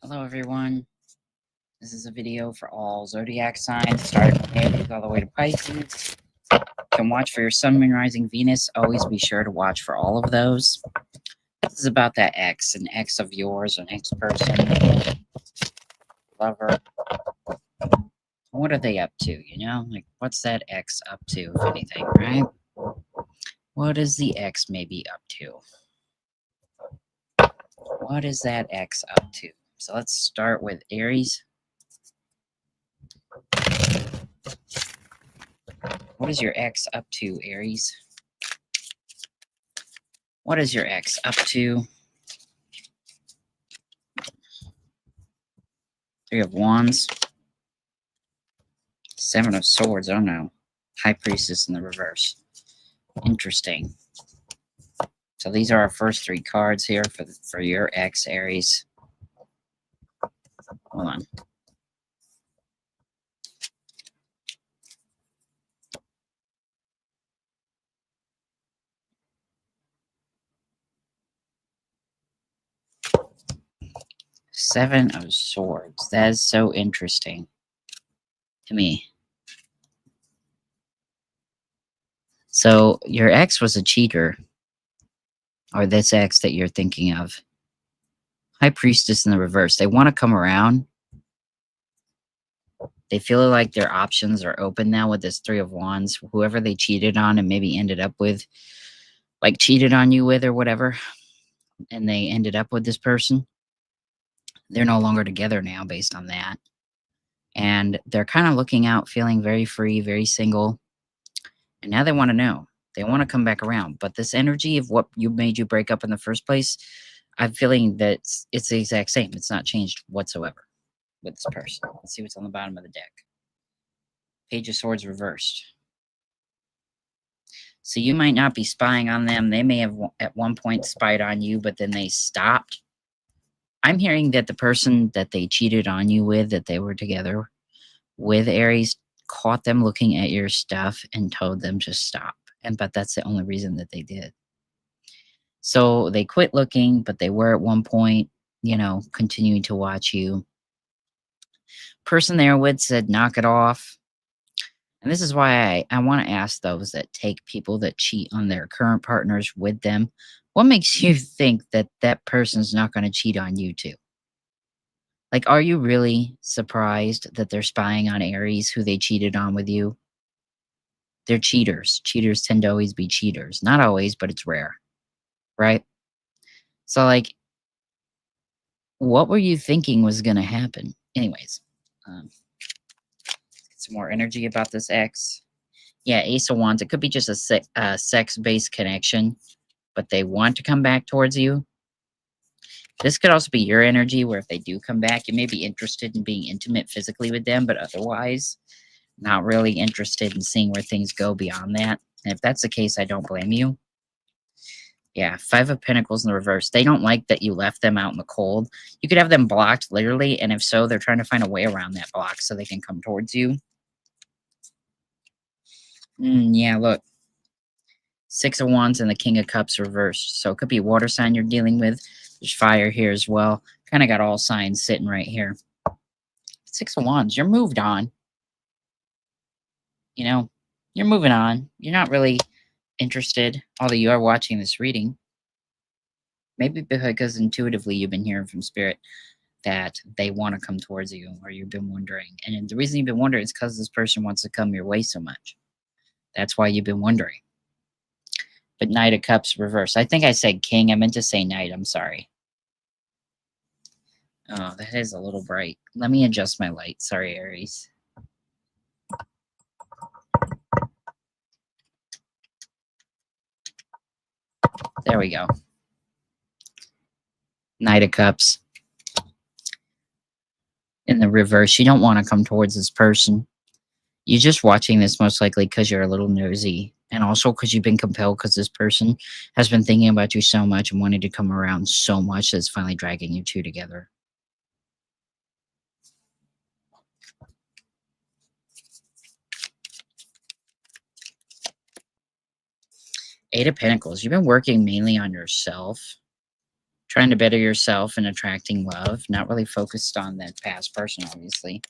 Hello everyone, this is a video for all zodiac signs, starting with Aries all the way to Pisces. You can watch for your Sun, Moon, Rising, Venus. Always be sure to watch for all of those. This is about that ex, an ex of yours, an ex-person, lover. What are they up to, Like, what's that ex up to, if anything, right? What is the ex maybe up to? What is that ex up to? So let's start with Aries. What is your ex up to, Aries? What is your ex up to? Three of Wands. Seven of Swords. Oh no. High Priestess in the reverse. Interesting. So these are our first three cards here for your ex, Aries. Hold on. Seven of Swords. That is so interesting to me. So your ex was a cheater, or this ex that you're thinking of. High Priestess in the reverse. They want to come around. They feel like their options are open now with this Three of Wands. Whoever they cheated on and maybe ended up with, like cheated on you with or whatever, and they ended up with this person. They're no longer together now based on that. And they're kind of looking out, feeling very free, very single. And now they want to know. They want to come back around. But this energy of what made you break up in the first place, I'm feeling that it's the exact same. It's not changed whatsoever with this person. Let's see what's on the bottom of the deck. Page of Swords reversed. So you might not be spying on them. They may have at one point spied on you, but then they stopped. I'm hearing that the person that they cheated on you with, that they were together with, Aries, caught them looking at your stuff and told them to stop. But that's the only reason that they did. So they quit looking, but they were at one point, continuing to watch you. Person there with said, knock it off. And this is why I want to ask those that take people that cheat on their current partners with them, what makes you think that that person's not going to cheat on you too? Like, are you really surprised that they're spying on Aries who they cheated on with you? They're cheaters. Cheaters tend to always be cheaters. Not always, but it's rare, right? So, like, what were you thinking was going to happen? Anyways, let's get some more energy about this ex. Yeah, Ace of Wands. It could be just a sex-based connection, but they want to come back towards you. This could also be your energy, where if they do come back, you may be interested in being intimate physically with them, but otherwise not really interested in seeing where things go beyond that. And if that's the case, I don't blame you. Yeah, Five of Pentacles in the reverse. They don't like that you left them out in the cold. You could have them blocked, literally, and if so, they're trying to find a way around that block so they can come towards you. Yeah, look. Six of Wands and the King of Cups reversed. So it could be a water sign you're dealing with. There's fire here as well. Kind of got all signs sitting right here. Six of Wands, you're moved on. You're moving on. You're not really interested, although you are watching this reading. Maybe because intuitively you've been hearing from Spirit that they want to come towards you, or you've been wondering. And the reason you've been wondering is because this person wants to come your way so much. That's why you've been wondering. But Knight of Cups reverse. I think I said King. I meant to say Knight. I'm sorry. Oh, that is a little bright. Let me adjust my light. Sorry, Aries. There we go. Knight of Cups. In the reverse, you don't want to come towards this person. You're just watching this most likely because you're a little nosy. And also because you've been compelled because this person has been thinking about you so much and wanting to come around so much that it's finally dragging you two together. Eight of Pentacles. You've been working mainly on yourself. Trying to better yourself and attracting love, not really focused on that past person, obviously.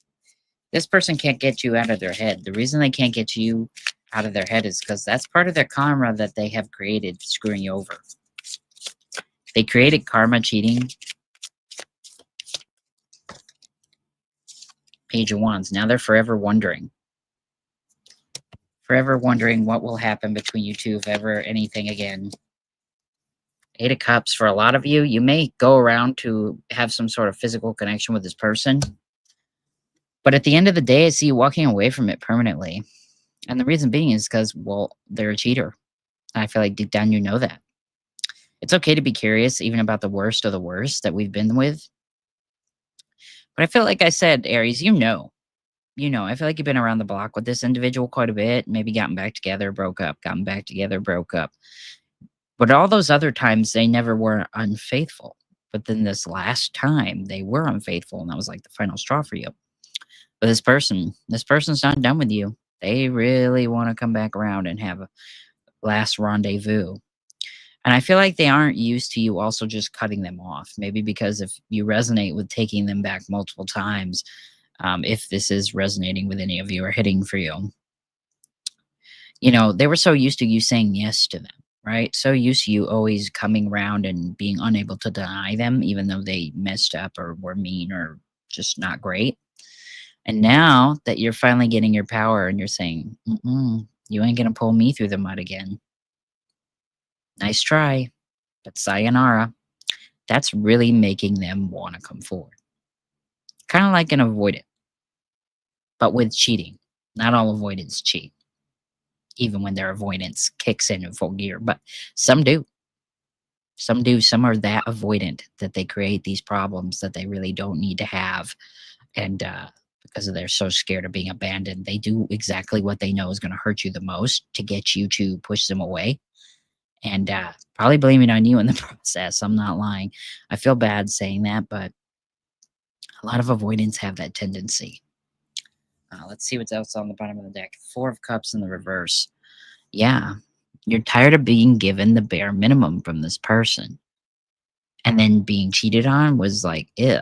This person can't get you out of their head. The reason they can't get you out of their head is because that's part of their karma that they have created, screwing you over. They created karma cheating. Page of Wands. Now they're forever wondering. Forever wondering what will happen between you two if ever anything again. Eight of Cups. For a lot of you, you may go around to have some sort of physical connection with this person. But at the end of the day, I see you walking away from it permanently. And the reason being is because, well, they're a cheater. And I feel like deep down you know that. It's okay to be curious even about the worst of the worst that we've been with. But I feel like I said, Aries, you know. You know, I feel like you've been around the block with this individual quite a bit. Maybe gotten back together, broke up, gotten back together, broke up. But all those other times, they never were unfaithful. But then this last time, they were unfaithful. And that was like the final straw for you. But this person's not done with you. They really want to come back around and have a last rendezvous. And I feel like they aren't used to you also just cutting them off. Maybe because if you resonate with taking them back multiple times, if this is resonating with any of you or hitting for you, you know, they were so used to you saying yes to them, right? So used to you always coming around and being unable to deny them, even though they messed up or were mean or just not great. And now that you're finally getting your power and you're saying, you ain't going to pull me through the mud again. Nice try, but sayonara. That's really making them want to come forward. Kind of like an avoidant, but with cheating. Not all avoidants cheat, even when their avoidance kicks in full gear, but some do. Some do. Some are that avoidant that they create these problems that they really don't need to have. And because they're so scared of being abandoned, they do exactly what they know is going to hurt you the most to get you to push them away. And probably blaming on you in the process. I'm not lying. I feel bad saying that, but a lot of avoidants have that tendency. Let's see what's else on the bottom of the deck. Four of Cups in the reverse. Yeah, you're tired of being given the bare minimum from this person. And then being cheated on was like, ew.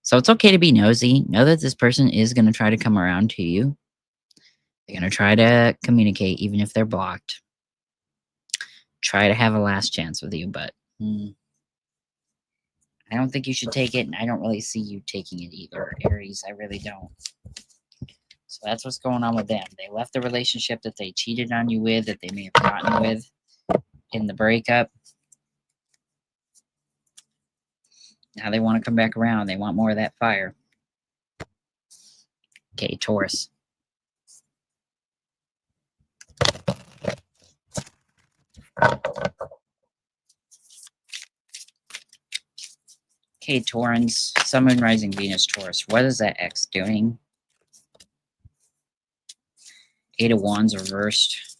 So it's okay to be nosy. Know that this person is going to try to come around to you. They're going to try to communicate, even if they're blocked. Try to have a last chance with you, but I don't think you should take it, and I don't really see you taking it either, Aries. I really don't. So that's what's going on with them. They left the relationship that they cheated on you with, that they may have gotten with in the breakup. Now they want to come back around. They want more of that fire. Okay, Taurus. Okay, Taurans. Sun, Moon, Rising, Venus, Taurus. What is that X doing? Eight of Wands reversed.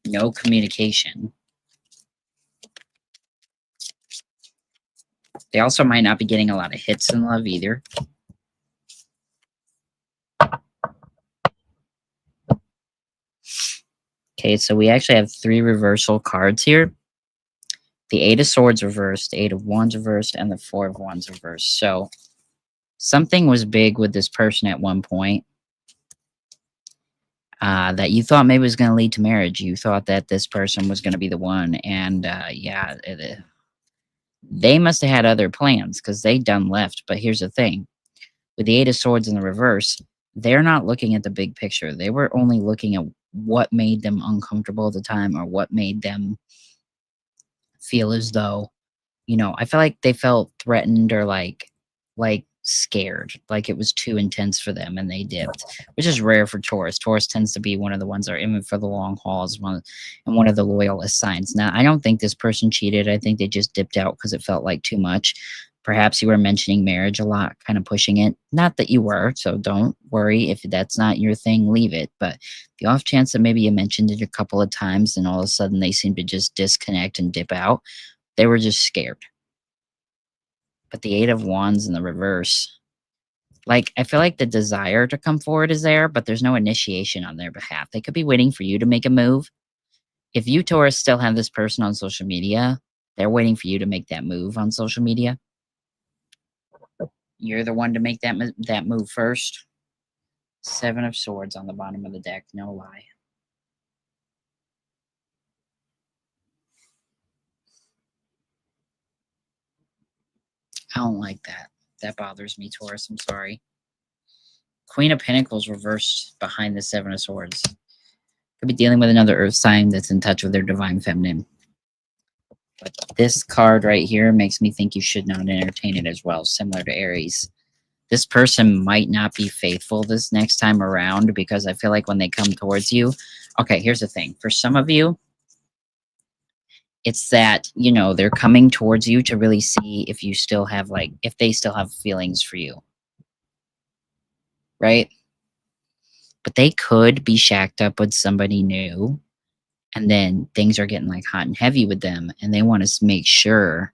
No communication. They also might not be getting a lot of hits in love either. Okay, so we actually have three reversal cards here. The Eight of Swords reversed, the Eight of Wands reversed, and the Four of Wands reversed. So something was big with this person at one point that you thought maybe was going to lead to marriage. You thought that this person was going to be the one. And they must have had other plans because they done left. But here's the thing. With the Eight of Swords in the reverse, they're not looking at the big picture. They were only looking at what made them uncomfortable at the time or what made them feel as though, you know, I feel like they felt threatened or like scared, like it was too intense for them and they dipped, which is rare for Taurus. Taurus tends to be one of the ones that are in for the long hauls, one of the loyalist signs. Now, I don't think this person cheated. I think they just dipped out because it felt like too much. Perhaps you were mentioning marriage a lot, kind of pushing it. Not that you were, so don't worry. If that's not your thing, leave it. But the off chance that maybe you mentioned it a couple of times and all of a sudden they seem to just disconnect and dip out, they were just scared. But the Eight of Wands in the reverse, like, I feel like the desire to come forward is there, but there's no initiation on their behalf. They could be waiting for you to make a move. If you, Taurus, still have this person on social media, They're waiting for you to make that move on social media. You're the one to make that move first. Seven of Swords on the bottom of the deck, no lie. I don't like that. That bothers me, Taurus. I'm sorry. Queen of Pentacles reversed behind the Seven of Swords. Could be dealing with another earth sign that's in touch with their divine feminine. But this card right here makes me think you should not entertain it as well, similar to Aries. This person might not be faithful this next time around because I feel like when they come towards you, okay, here's the thing. For some of you, it's that, you know, they're coming towards you to really see if you still have, like, if they still have feelings for you. Right? But they could be shacked up with somebody new, and then things are getting like hot and heavy with them, and they want to make sure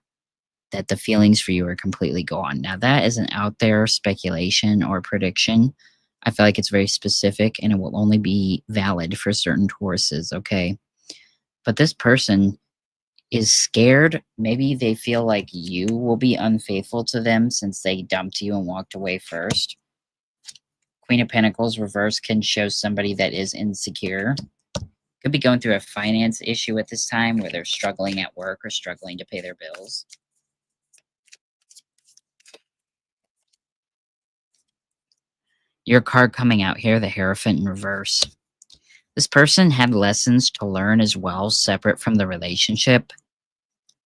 that the feelings for you are completely gone. Now, that isn't out there speculation or prediction. I feel like it's very specific and it will only be valid for certain Tauruses, okay? But this person is scared. Maybe they feel like you will be unfaithful to them since they dumped you and walked away first. Queen of Pentacles reverse can show somebody that is insecure. Could be going through a finance issue at this time where they're struggling at work or struggling to pay their bills. Your card coming out here, the Hierophant in reverse. This person had lessons to learn as well, separate from the relationship.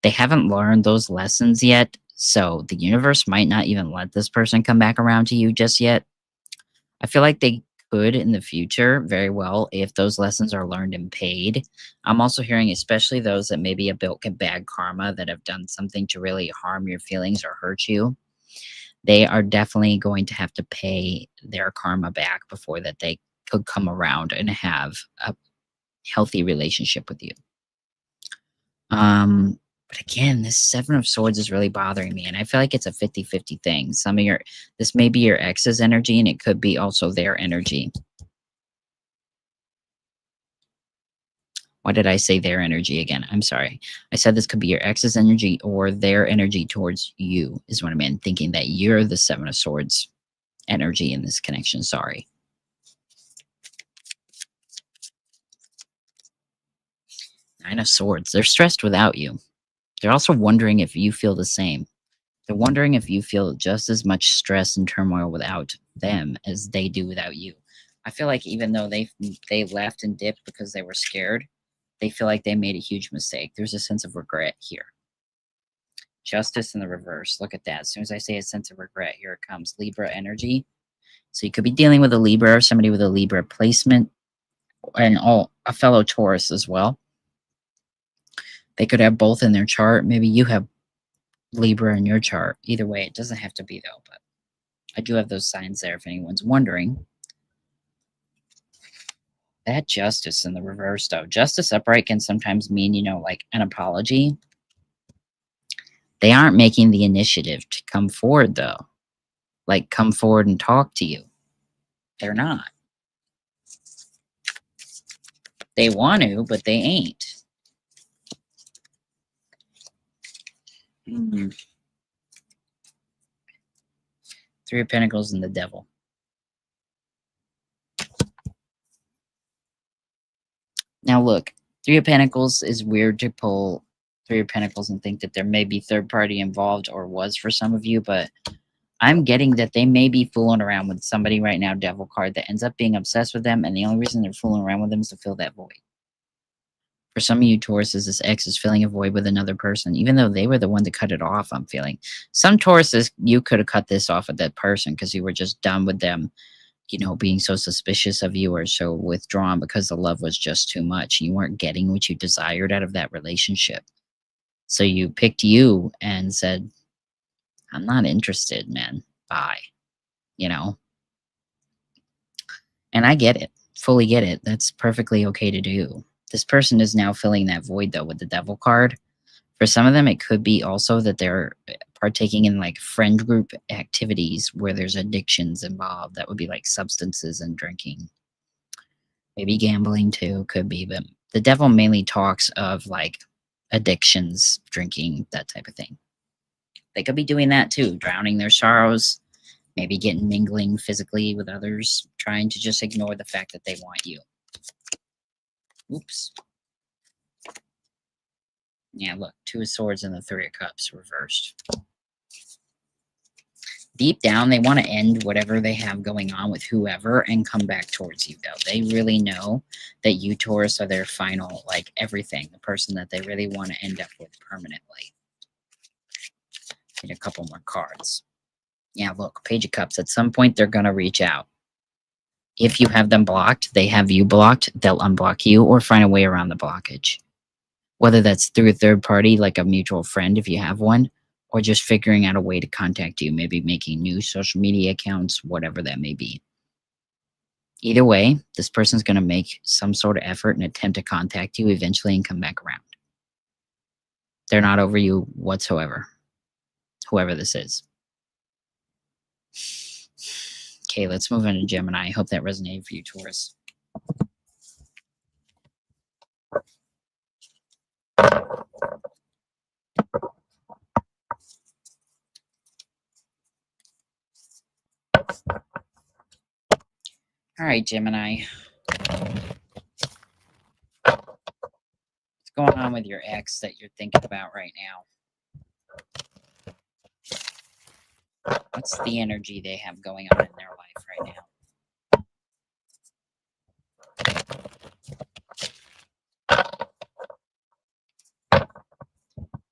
They haven't learned those lessons yet, so the universe might not even let this person come back around to you just yet. I feel like they could in the future very well if those lessons are learned and paid. I'm also hearing especially those that maybe have built bad karma, that have done something to really harm your feelings or hurt you. They are definitely going to have to pay their karma back before that they could come around and have a healthy relationship with you. But again, this Seven of Swords is really bothering me, and I feel like it's a 50-50 thing. This may be your ex's energy, and it could be also their energy. Why did I say their energy again? I'm sorry. I said this could be your ex's energy or their energy towards you, is what I meant, thinking that you're the Seven of Swords energy in this connection. Sorry. Nine of Swords. They're stressed without you. They're also wondering if you feel the same. They're wondering if you feel just as much stress and turmoil without them as they do without you. I feel like even though they left and dipped because they were scared, they feel like they made a huge mistake. There's a sense of regret here. Justice in the reverse. Look at that. As soon as I say a sense of regret, here it comes. Libra energy. So you could be dealing with a Libra or somebody with a Libra placement, and a fellow Taurus as well. They could have both in their chart. Maybe you have Libra in your chart. Either way, it doesn't have to be though, but I do have those signs there if anyone's wondering. That Justice in the reverse though. Justice upright can sometimes mean, you know, like an apology. They aren't making the initiative to come forward though. Like come forward and talk to you. They're not. They want to, but they ain't. Three of Pentacles and the Devil. Now look, Three of Pentacles is weird to pull Three of Pentacles and think that there may be third party involved, or was for some of you, but I'm getting that they may be fooling around with somebody right now, Devil card, that ends up being obsessed with them, and the only reason they're fooling around with them is to fill that void. For some of you Tauruses, this ex is filling a void with another person, even though they were the one to cut it off, I'm feeling. Some Tauruses, you could have cut this off with that person because you were just done with them, you know, being so suspicious of you or so withdrawn because the love was just too much. You weren't getting what you desired out of that relationship. So you picked you and said, I'm not interested, man. Bye. You know? And I get it. Fully get it. That's perfectly okay to do. This person is now filling that void, though, with the Devil card. For some of them, it could be also that they're partaking in, like, friend group activities where there's addictions involved. That would be, like, substances and drinking. Maybe gambling, too. Could be. But the Devil mainly talks of, like, addictions, drinking, that type of thing. They could be doing that too, drowning their sorrows, maybe getting mingling physically with others, trying to just ignore the fact that they want you. Oops. Yeah, look, 2 of Swords and the 3 of Cups reversed. Deep down, they want to end whatever they have going on with whoever and come back towards you, though. They really know that you, Taurus, are their final, like, everything, the person that they really want to end up with permanently. Get a couple more cards. Yeah, look, Page of Cups. At some point, they're going to reach out. If you have them blocked, they have you blocked, they'll unblock you or find a way around the blockage. Whether that's through a third party, like a mutual friend if you have one, or just figuring out a way to contact you, maybe making new social media accounts, whatever that may be. Either way, this person's going to make some sort of effort and attempt to contact you eventually and come back around. They're not over you whatsoever, whoever this is. Okay, let's move on to Gemini. I hope that resonated for you, Taurus. All right, Gemini. What's going on with your ex that you're thinking about right now? What's the energy they have going on in their life right now?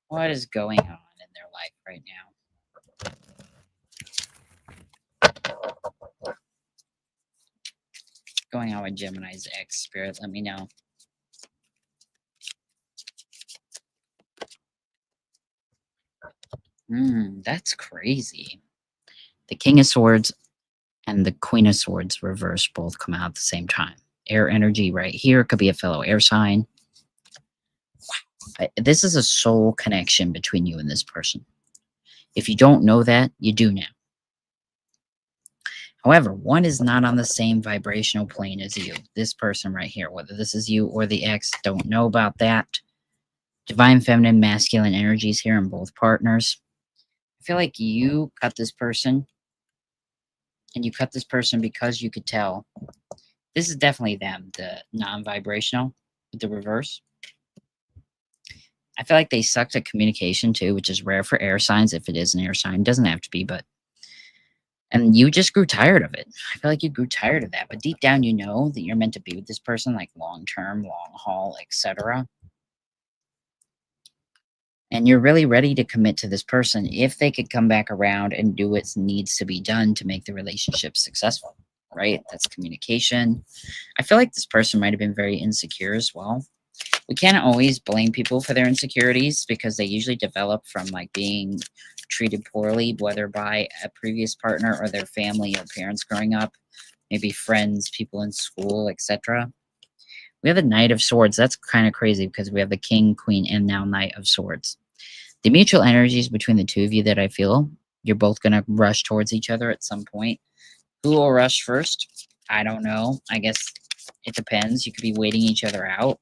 What is going on in their life right now? What's going on with Gemini's ex, Spirit? Let me know. That's crazy. The King of Swords and the Queen of Swords reverse both come out at the same time. Air energy right here could be a fellow air sign. Wow. This is a soul connection between you and this person. If you don't know that, you do now. However, one is not on the same vibrational plane as you. This person right here, whether this is you or the ex, don't know about that. Divine feminine, masculine energies here in both partners. I feel like you cut this person, and you cut this person because you could tell. This is definitely them, the non-vibrational, with the reverse. I feel like they sucked at communication too, which is rare for air signs. If it is an air sign, it doesn't have to be, but. And you just grew tired of it. I feel like you grew tired of that. But deep down, you know that you're meant to be with this person, like long-term, long haul, etc. And you're really ready to commit to this person if they could come back around and do what needs to be done to make the relationship successful, right? That's communication. I feel like this person might have been very insecure as well. We can't always blame people for their insecurities because they usually develop from like being treated poorly, whether by a previous partner or their family or parents growing up, maybe friends, people in school, etc. We have the Knight of Swords. That's kind of crazy because we have the King, Queen, and now Knight of Swords. The mutual energies between the two of you that I feel, you're both going to rush towards each other at some point. Who will rush first? I don't know. I guess it depends. You could be waiting each other out.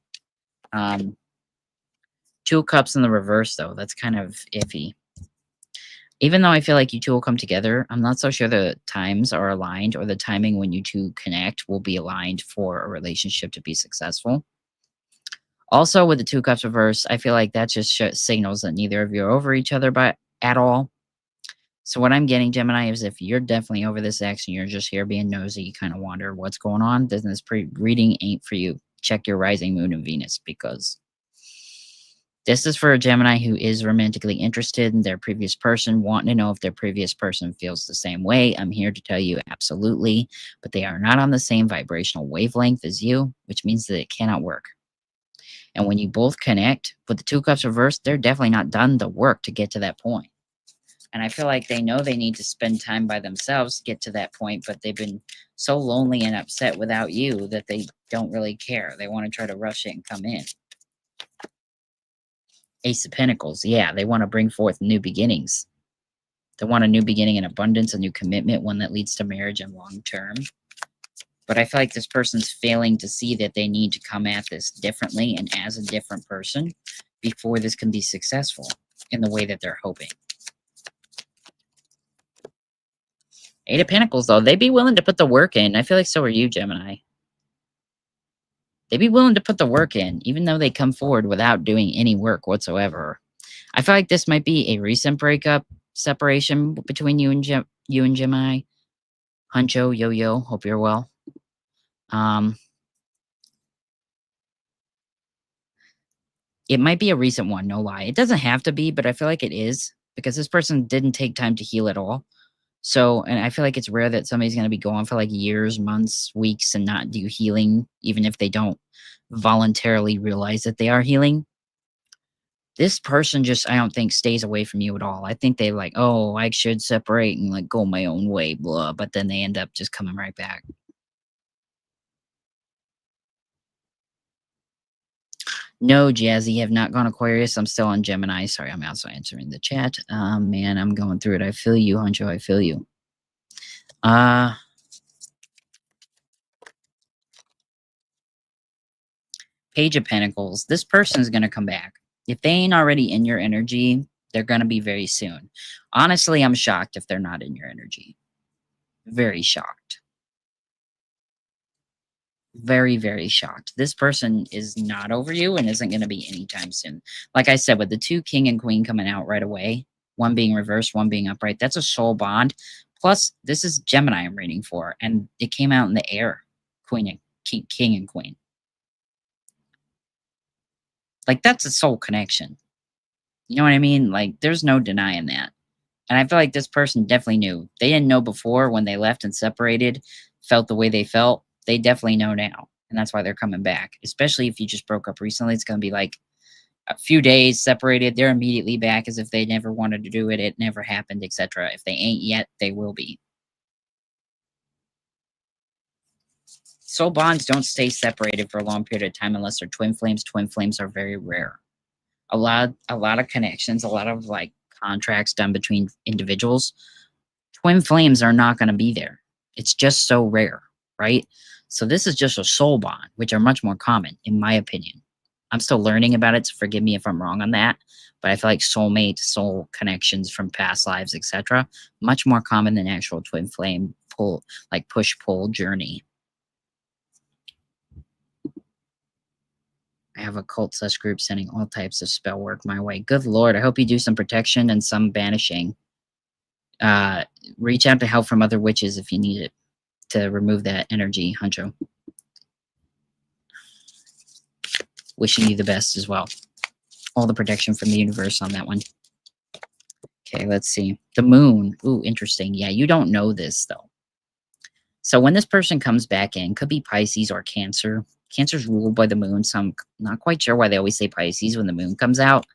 2 of Cups in the reverse, though. That's kind of iffy. Even though I feel like you two will come together, I'm not so sure the times are aligned or the timing when you two connect will be aligned for a relationship to be successful. Also, with the 2 of Cups reverse, I feel like that just signals that neither of you are over each other at all. So what I'm getting, Gemini, is if you're definitely over this ex and you're just here being nosy, you kind of wonder what's going on, then this reading ain't for you. Check your rising moon and Venus, because this is for a Gemini who is romantically interested in their previous person, wanting to know if their previous person feels the same way. I'm here to tell you absolutely, but they are not on the same vibrational wavelength as you, which means that it cannot work. And when you both connect with the 2 of Cups reversed, they're definitely not done the work to get to that point. And I feel like they know they need to spend time by themselves to get to that point, but they've been so lonely and upset without you that they don't really care. They want to try to rush it and come in. Ace of Pentacles, yeah, they want to bring forth new beginnings. They want a new beginning in abundance, a new commitment, one that leads to marriage and long term. But I feel like this person's failing to see that they need to come at this differently and as a different person, before this can be successful in the way that they're hoping. Eight of Pentacles, though, they'd be willing to put the work in. I feel like so are you, Gemini. They'd be willing to put the work in, even though they come forward without doing any work whatsoever. I feel like this might be a recent breakup, separation between you and Gemini. Huncho, yo-yo, hope you're well. It might be a recent one, no lie. It doesn't have to be, but I feel like it is, because this person didn't take time to heal at all. So, and I feel like it's rare that somebody's going to be going for like years, months, weeks, and not do healing, even if they don't voluntarily realize that they are healing. This person just, I don't think, stays away from you at all. I think they like, oh, I should separate and like go my own way, blah. But then they end up just coming right back. No, Jazzy, have not gone Aquarius. I'm still on Gemini. Sorry, I'm also answering the chat. Man, I'm going through it. I feel you, Huncho. I feel you. Page of Pentacles. This person is going to come back. If they ain't already in your energy, they're going to be very soon. Honestly, I'm shocked if they're not in your energy. Very shocked. Very, very shocked. This person is not over you and isn't going to be anytime soon. Like I said, with the two king and queen coming out right away, one being reversed, one being upright, that's a soul bond. Plus, this is Gemini I'm reading for, and it came out in the air. Queen and king and queen. Like, that's a soul connection. You know what I mean? Like, there's no denying that. And I feel like this person definitely knew. They didn't know before when they left and separated, felt the way they felt. They definitely know now. And that's why they're coming back. Especially if you just broke up recently. It's going to be like a few days separated. They're immediately back as if they never wanted to do it. It never happened, etc. If they ain't yet, they will be. Soul bonds don't stay separated for a long period of time unless they're twin flames. Twin flames are very rare. A lot of connections, a lot of like contracts done between individuals. Twin flames are not going to be there. It's just so rare, right? So this is just a soul bond, which are much more common, in my opinion. I'm still learning about it, so forgive me if I'm wrong on that. But I feel like soulmate, soul connections from past lives, etc., much more common than actual twin flame pull, like push-pull journey. I have a cult/group sending all types of spell work my way. Good Lord, I hope you do some protection and some banishing. Reach out to help from other witches if you need it to remove that energy, Huncho. Wishing you the best as well. All the protection from the universe on that one. Okay, let's see. The moon. Ooh, interesting. Yeah, you don't know this, though. So when this person comes back in, could be Pisces or Cancer. Cancer's ruled by the moon, so I'm not quite sure why they always say Pisces when the moon comes out.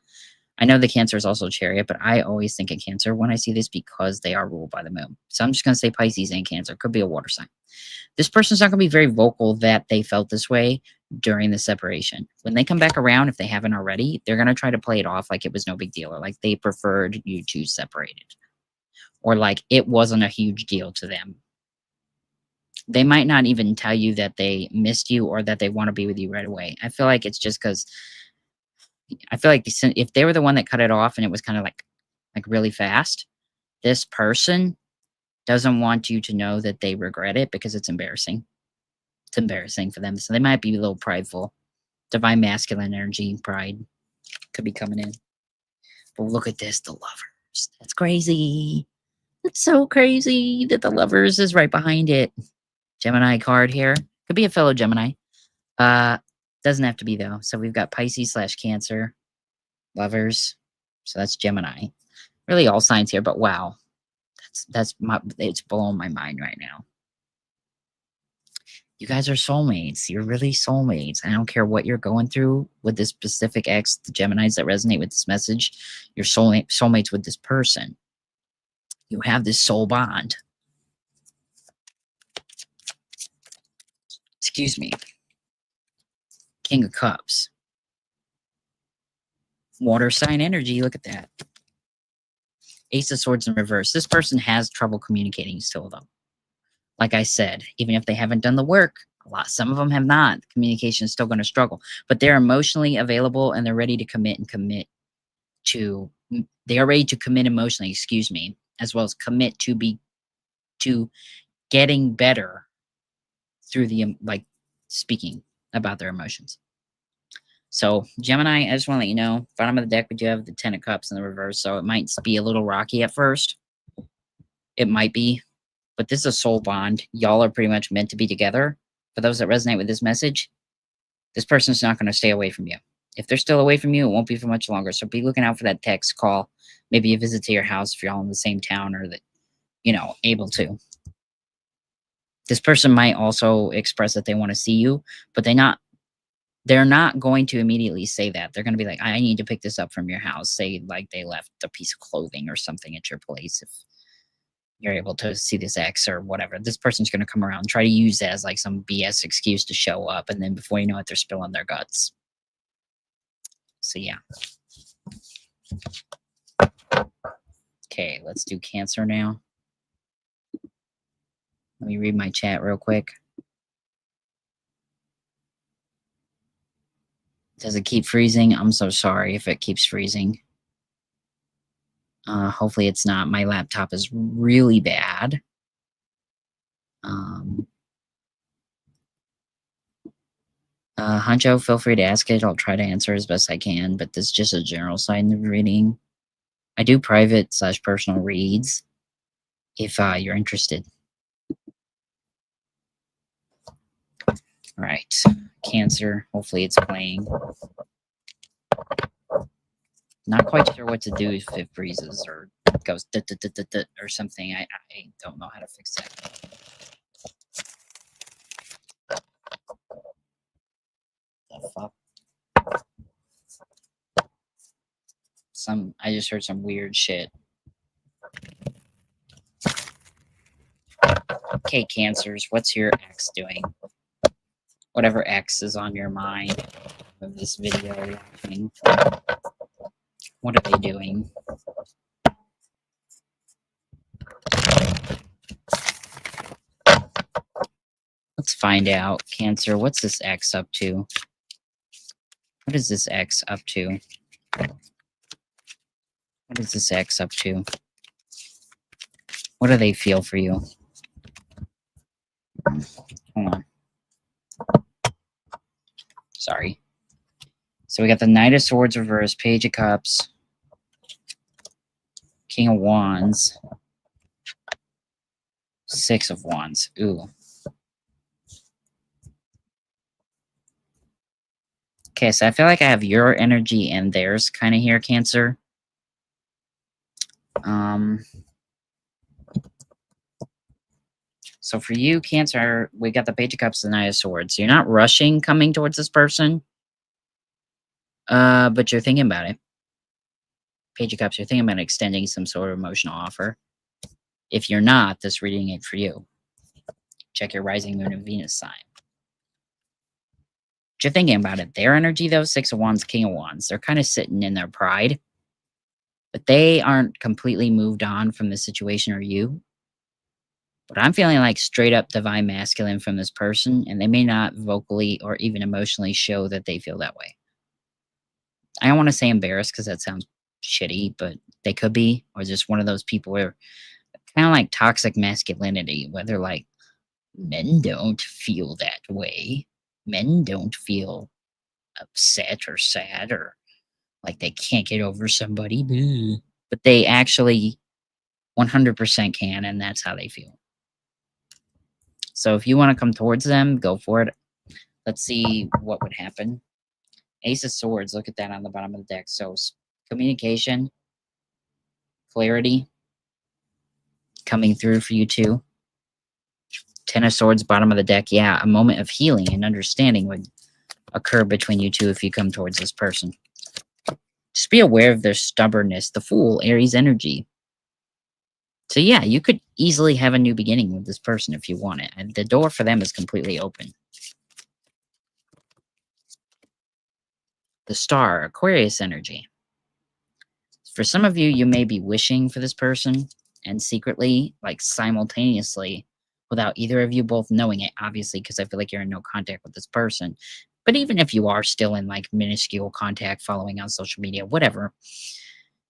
I know the Cancer is also Chariot, but I always think of Cancer when I see this because they are ruled by the moon. So I'm just going to say Pisces and Cancer. Could be a water sign. This person's not going to be very vocal that they felt this way during the separation. When they come back around, if they haven't already, they're going to try to play it off like it was no big deal, or like they preferred you two separated, or like it wasn't a huge deal to them. They might not even tell you that they missed you or that they want to be with you right away. I feel like it's just because I feel like if they were the one that cut it off and it was kind of like really fast, this person doesn't want you to know that they regret it because it's embarrassing. It's embarrassing for them. So they might be a little prideful. Divine masculine energy, pride could be coming in. But look at this, the Lovers. That's crazy. It's so crazy that the Lovers is right behind it. Gemini card here. Could be a fellow Gemini. Doesn't have to be, though. So we've got Pisces/Cancer, Lovers. So that's Gemini. Really all signs here, but wow. It's blowing my mind right now. You guys are soulmates. You're really soulmates. I don't care what you're going through with this specific ex, the Geminis that resonate with this message. You're soulmates with this person. You have this soul bond. Excuse me. King of Cups. Water sign energy. Look at that. Ace of Swords in reverse. This person has trouble communicating still, though. Like I said, even if they haven't done the work, Some of them have not. Communication is still going to struggle, but they're emotionally available and they're ready to they are ready to commit emotionally, excuse me, as well as commit to getting better through like speaking about their emotions. So Gemini, I just want to let you know, bottom of the deck, we do have the 10 of Cups in the reverse, so it might be a little rocky at first. It might be, but this is a soul bond. Y'all are pretty much meant to be together. For those that resonate with this message, this person's not going to stay away from you. If they're still away from you, it won't be for much longer. So be looking out for that text, call, maybe a visit to your house if you're all in the same town or that, able to. This person might also express that they want to see you, but they're not going to immediately say that. They're going to be like, I need to pick this up from your house. Say like they left a piece of clothing or something at your place. If you're able to see this ex or whatever, this person's going to come around and try to use that as like some BS excuse to show up. And then before you know it, they're spilling their guts. So yeah. Okay, let's do Cancer now. Let me read my chat real quick. Does it keep freezing? I'm so sorry if it keeps freezing. Hopefully it's not. My laptop is really bad. Huncho, feel free to ask it. I'll try to answer as best I can, but this is just a general side of the reading. I do private/personal reads if you're interested. All right, Cancer. Hopefully it's playing. Not quite sure what to do if it freezes or goes or something. I don't know how to fix that. The fuck? I just heard some weird shit. Okay, Cancers, what's your ex doing? Whatever X is on your mind of this video watching. What are they doing? Let's find out. Cancer, what's this X up to? What is this X up to? What is this X up to? What do they feel for you? Hold on. Sorry. So we got the Knight of Swords reverse, Page of Cups, King of Wands, Six of Wands. Ooh. Okay, so I feel like I have your energy and theirs kind of here, Cancer. So for you, Cancer, we got the Page of Cups, the Knight of Swords. So you're not rushing coming towards this person, but you're thinking about it. Page of Cups, you're thinking about extending some sort of emotional offer. If you're not, this reading ain't for you. Check your rising moon and Venus sign. But you're thinking about it. Their energy, though, Six of Wands, King of Wands, they're kind of sitting in their pride, but they aren't completely moved on from the situation or you. But I'm feeling like straight up divine masculine from this person, and they may not vocally or even emotionally show that they feel that way. I don't want to say embarrassed because that sounds shitty, but they could be, or just one of those people where kind of like toxic masculinity, where they're like, men don't feel that way. Men don't feel upset or sad or like they can't get over somebody. But they actually 100% can, and that's how they feel. So if you want to come towards them, go for it. Let's see what would happen. Ace of Swords, look at that on the bottom of the deck. So communication, clarity coming through for you two. Ten of Swords, bottom of the deck. Yeah, a moment of healing and understanding would occur between you two if you come towards this person. Just be aware of their stubbornness. The Fool, Aries energy. So yeah, you could easily have a new beginning with this person if you want it. And the door for them is completely open. The Star, Aquarius energy. For some of you, you may be wishing for this person and secretly, like simultaneously, without either of you both knowing it, obviously, because I feel like you're in no contact with this person. But even if you are still in like minuscule contact, following on social media, whatever,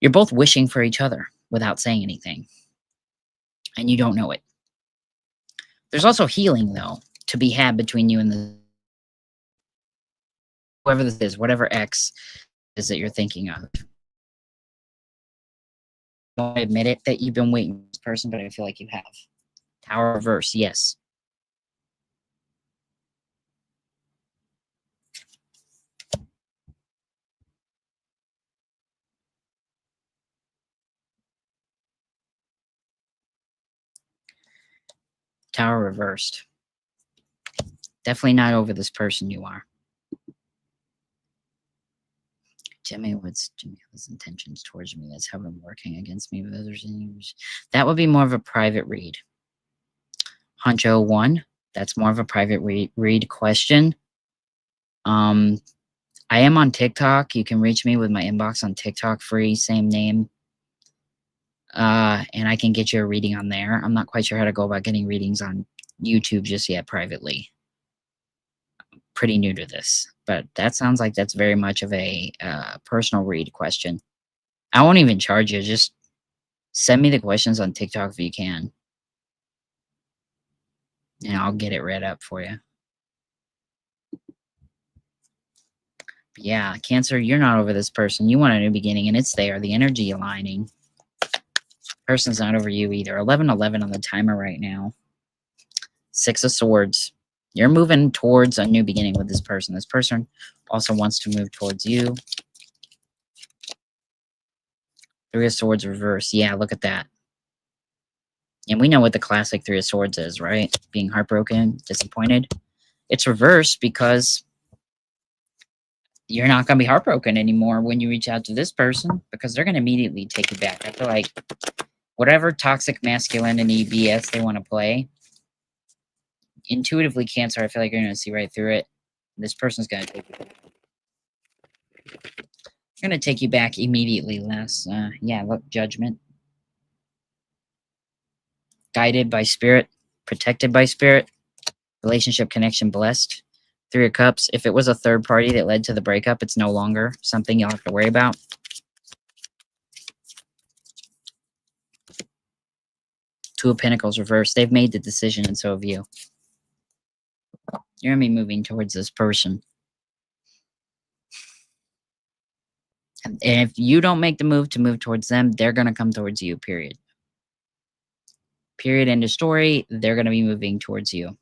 you're both wishing for each other without saying anything. And you don't know it. There's also healing, though, to be had between you and the whoever this is, whatever X is that you're thinking of. I don't admit it that you've been waiting for this person, but I feel like you have. Tower reverse, yes. Tower reversed. Definitely not over this person you are. What's Jimmy's intentions towards me? That's how I'm working against me with others. That would be more of a private read. Huncho 1, that's more of a private read question. I am on TikTok. You can reach me with my inbox on TikTok, free, same name. And I can get you a reading on there. I'm not quite sure how to go about getting readings on YouTube just yet privately. Pretty new to this, but that sounds like that's very much of a personal read question. I won't even charge you. Just send me the questions on TikTok if you can, and I'll get it read up for you. But yeah, Cancer, you're not over this person. You want a new beginning, and it's there. The energy aligning. Person's not over you either. 11:11 on the timer right now. 6 of Swords. You're moving towards a new beginning with this person. This person also wants to move towards you. 3 of Swords reverse. Yeah, look at that. And we know what the classic 3 of Swords is, right? Being heartbroken, disappointed. It's reversed because you're not going to be heartbroken anymore when you reach out to this person, because they're going to immediately take you back. I feel like whatever toxic masculinity BS they want to play, intuitively, Cancer, I feel like you're going to see right through it. This person's going to take you back. They're going to take you back immediately, Les. Yeah, look, Judgment. Guided by spirit, protected by spirit, relationship connection blessed. 3 of Cups. If it was a third party that led to the breakup, it's no longer something you'll have to worry about. 2 of Pentacles reversed. They've made the decision, and so have you. You're going to be moving towards this person. And if you don't make the move to move towards them, they're going to come towards you, period. Period, end of story. They're going to be moving towards you.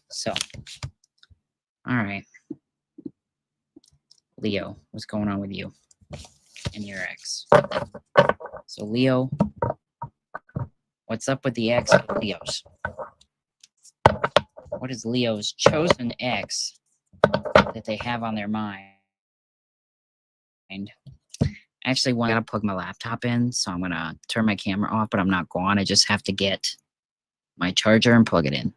So, all right. Leo, what's going on with you and your ex? So, Leo, what's up with the ex of Leo's? What is Leo's chosen ex that they have on their mind? Actually, I gotta plug my laptop in, so I'm gonna turn my camera off, but I'm not going. I just have to get my charger and plug it in.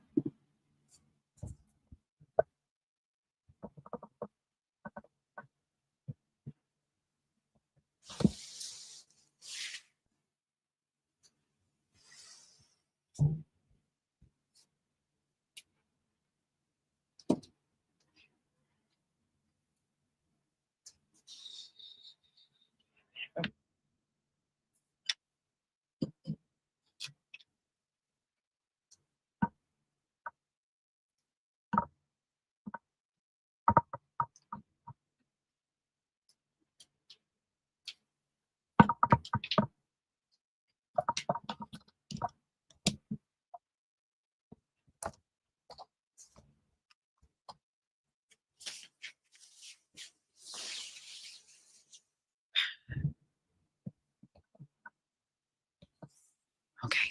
Okay.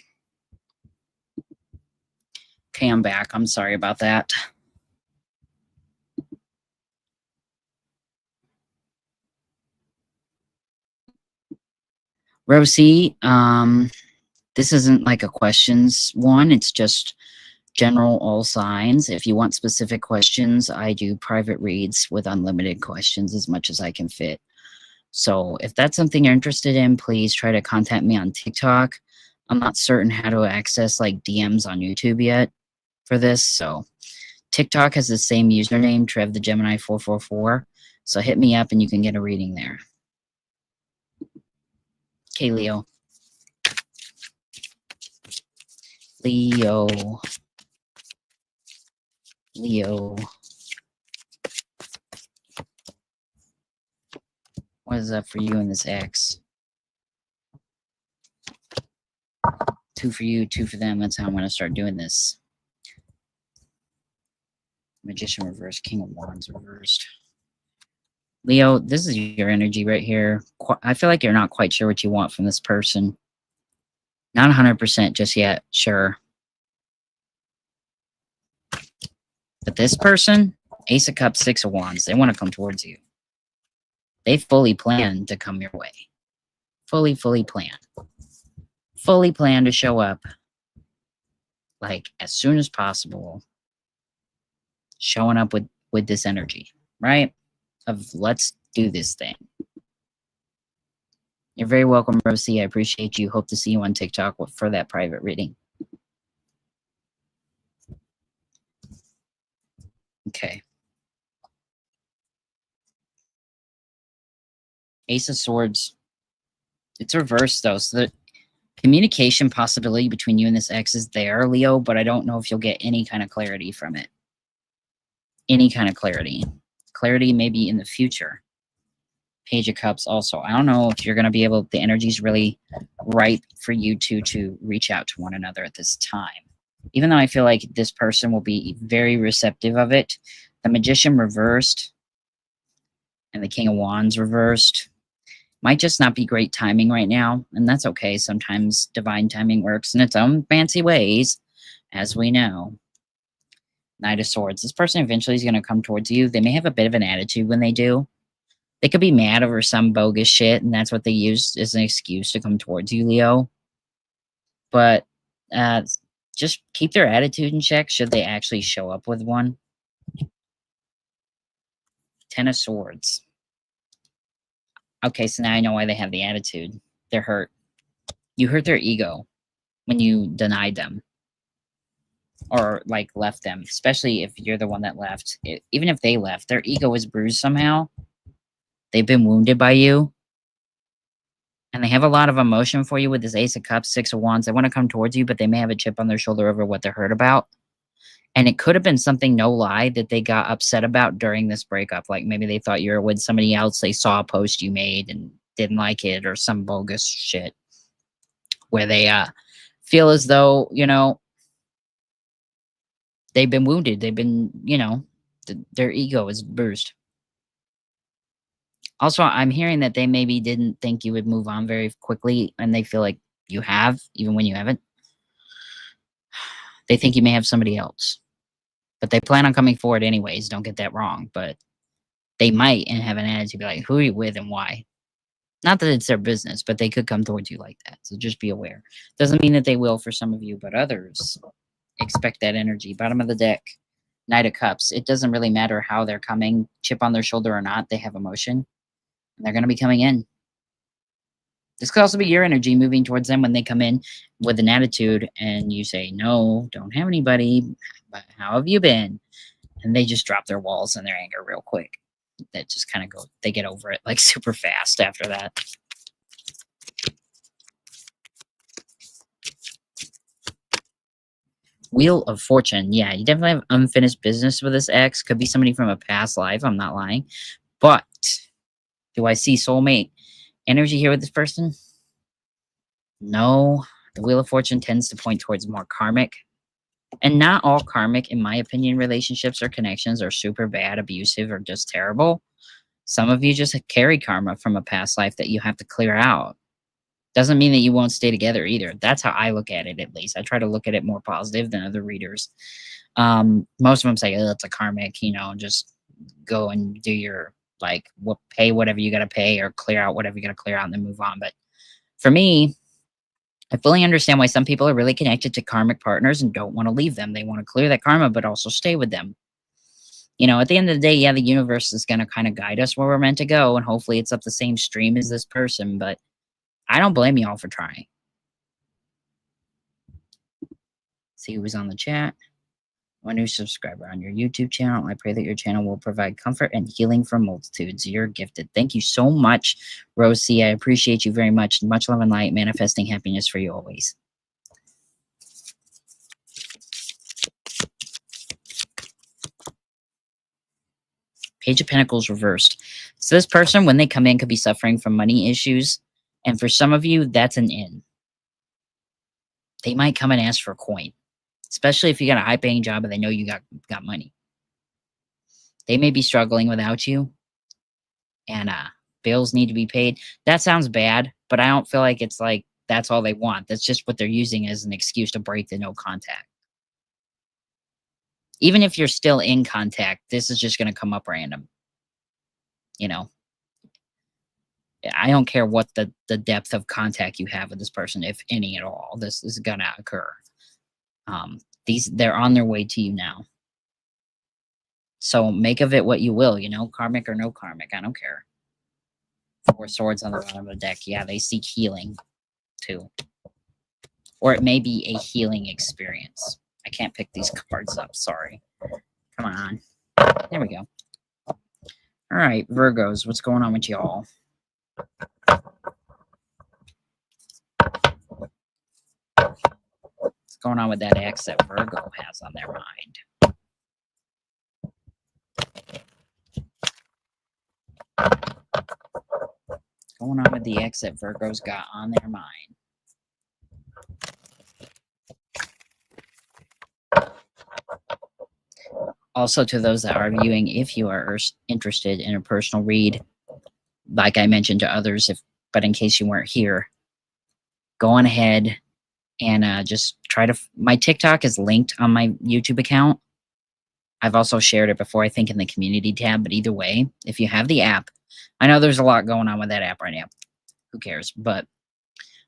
Okay, I'm back. I'm sorry about that. Rosie, this isn't like a questions one. It's just general all signs. If you want specific questions, I do private reads with unlimited questions as much as I can fit. So if that's something you're interested in, please try to contact me on TikTok. I'm not certain how to access like DMs on YouTube yet for this. So TikTok has the same username, Trev the Gemini 444. So hit me up and you can get a reading there. Okay, Leo. Leo. Leo. What is up for you and this X? 2 for you, 2 for them. That's how I'm going to start doing this. Magician reversed, King of Wands reversed. Leo, this is your energy right here. I feel like you're not quite sure what you want from this person. Not 100% just yet, sure. But this person, Ace of Cups, 6 of Wands, they want to come towards you. They fully plan to come your way. Fully plan. Fully plan to show up like as soon as possible. Showing up with this energy, right? Of let's do this thing. You're very welcome, Rosie. I appreciate you. Hope to see you on TikTok for that private reading. Okay. Ace of Swords. It's reversed though, so the communication possibility between you and this ex is there, Leo, but I don't know if you'll get any kind of clarity from it. Any kind of clarity. Clarity maybe in the future. Page of Cups also. I don't know if you're going to be able, the energy's really right for you two to reach out to one another at this time. Even though I feel like this person will be very receptive of it. The Magician reversed and the King of Wands reversed. Might just not be great timing right now, and that's okay. Sometimes divine timing works in its own fancy ways, as we know. Knight of Swords. This person eventually is going to come towards you. They may have a bit of an attitude when they do. They could be mad over some bogus shit, and that's what they use as an excuse to come towards you, Leo. But just keep their attitude in check should they actually show up with one. 10 of Swords. Okay, so now I know why they have the attitude. They're hurt. You hurt their ego when you denied them. Or, like, left them. Especially if you're the one that left. Even if they left, their ego is bruised somehow. They've been wounded by you. And they have a lot of emotion for you with this Ace of Cups, 6 of Wands. They want to come towards you, but they may have a chip on their shoulder over what they're hurt about. And it could have been something, no lie, that they got upset about during this breakup. Like maybe they thought you were with somebody else. They saw a post you made and didn't like it, or some bogus shit where they feel as though, you know, they've been wounded. They've been, you know, their ego is bruised. Also, I'm hearing that they maybe didn't think you would move on very quickly, and they feel like you have, even when you haven't. They think you may have somebody else. But they plan on coming forward anyways, don't get that wrong. But they might and have an attitude, be like, who are you with and why? Not that it's their business, but they could come towards you like that. So just be aware. Doesn't mean that they will for some of you, but others expect that energy. Bottom of the deck, Knight of Cups. It doesn't really matter how they're coming, chip on their shoulder or not. They have emotion. And they're going to be coming in. This could also be your energy moving towards them when they come in with an attitude and you say, no, don't have anybody, but how have you been? And they just drop their walls and their anger real quick. That just kind of go, they get over it like super fast after that. Wheel of Fortune. Yeah, you definitely have unfinished business with this ex. Could be somebody from a past life. I'm not lying. But do I see soulmate energy here with this person? No. The Wheel of Fortune tends to point towards more karmic. And not all karmic, in my opinion, relationships or connections are super bad, abusive, or just terrible. Some of you just carry karma from a past life that you have to clear out. Doesn't mean that you won't stay together either. That's how I look at it, at least. I try to look at it more positive than other readers. Most of them say, oh, it's a karmic, you know, just go and do your, like, pay whatever you got to pay or clear out whatever you got to clear out and then move on. But for me, I fully understand why some people are really connected to karmic partners and don't want to leave them. They want to clear that karma, but also stay with them. You know, at the end of the day, yeah, the universe is going to kind of guide us where we're meant to go. And hopefully it's up the same stream as this person. But I don't blame y'all for trying. See who was on the chat. A new subscriber on your YouTube channel. I pray that your channel will provide comfort and healing for multitudes. You're gifted. Thank you so much, Rosie. I appreciate you very much. Much love and light. Manifesting happiness for you always. Page of Pentacles reversed. So this person, when they come in, could be suffering from money issues. And for some of you, that's an in. They might come and ask for a coin. Especially if you got a high-paying job and they know you got money. They may be struggling without you. And bills need to be paid. That sounds bad, but I don't feel like it's like that's all they want. That's just what they're using as an excuse to break the no contact. Even if you're still in contact, this is just going to come up random. You know, I don't care what the depth of contact you have with this person, if any at all. This is going to occur. They're on their way to you now. So make of it what you will, you know, karmic or no karmic. I don't care. 4 swords on the bottom of the deck. Yeah, they seek healing too. Or it may be a healing experience. I can't pick these cards up. Sorry. Come on. There we go. All right, Virgos, what's going on with y'all? What's going on with that ex that Virgo has on their mind? What's going on with the ex that Virgo's got on their mind? Also, to those that are viewing, if you are interested in a personal read, like I mentioned to others, but in case you weren't here, go on ahead and just try to... My TikTok is linked on my YouTube account. I've also shared it before, I think, in the community tab, but either way, if you have the app, I know there's a lot going on with that app right now. Who cares? But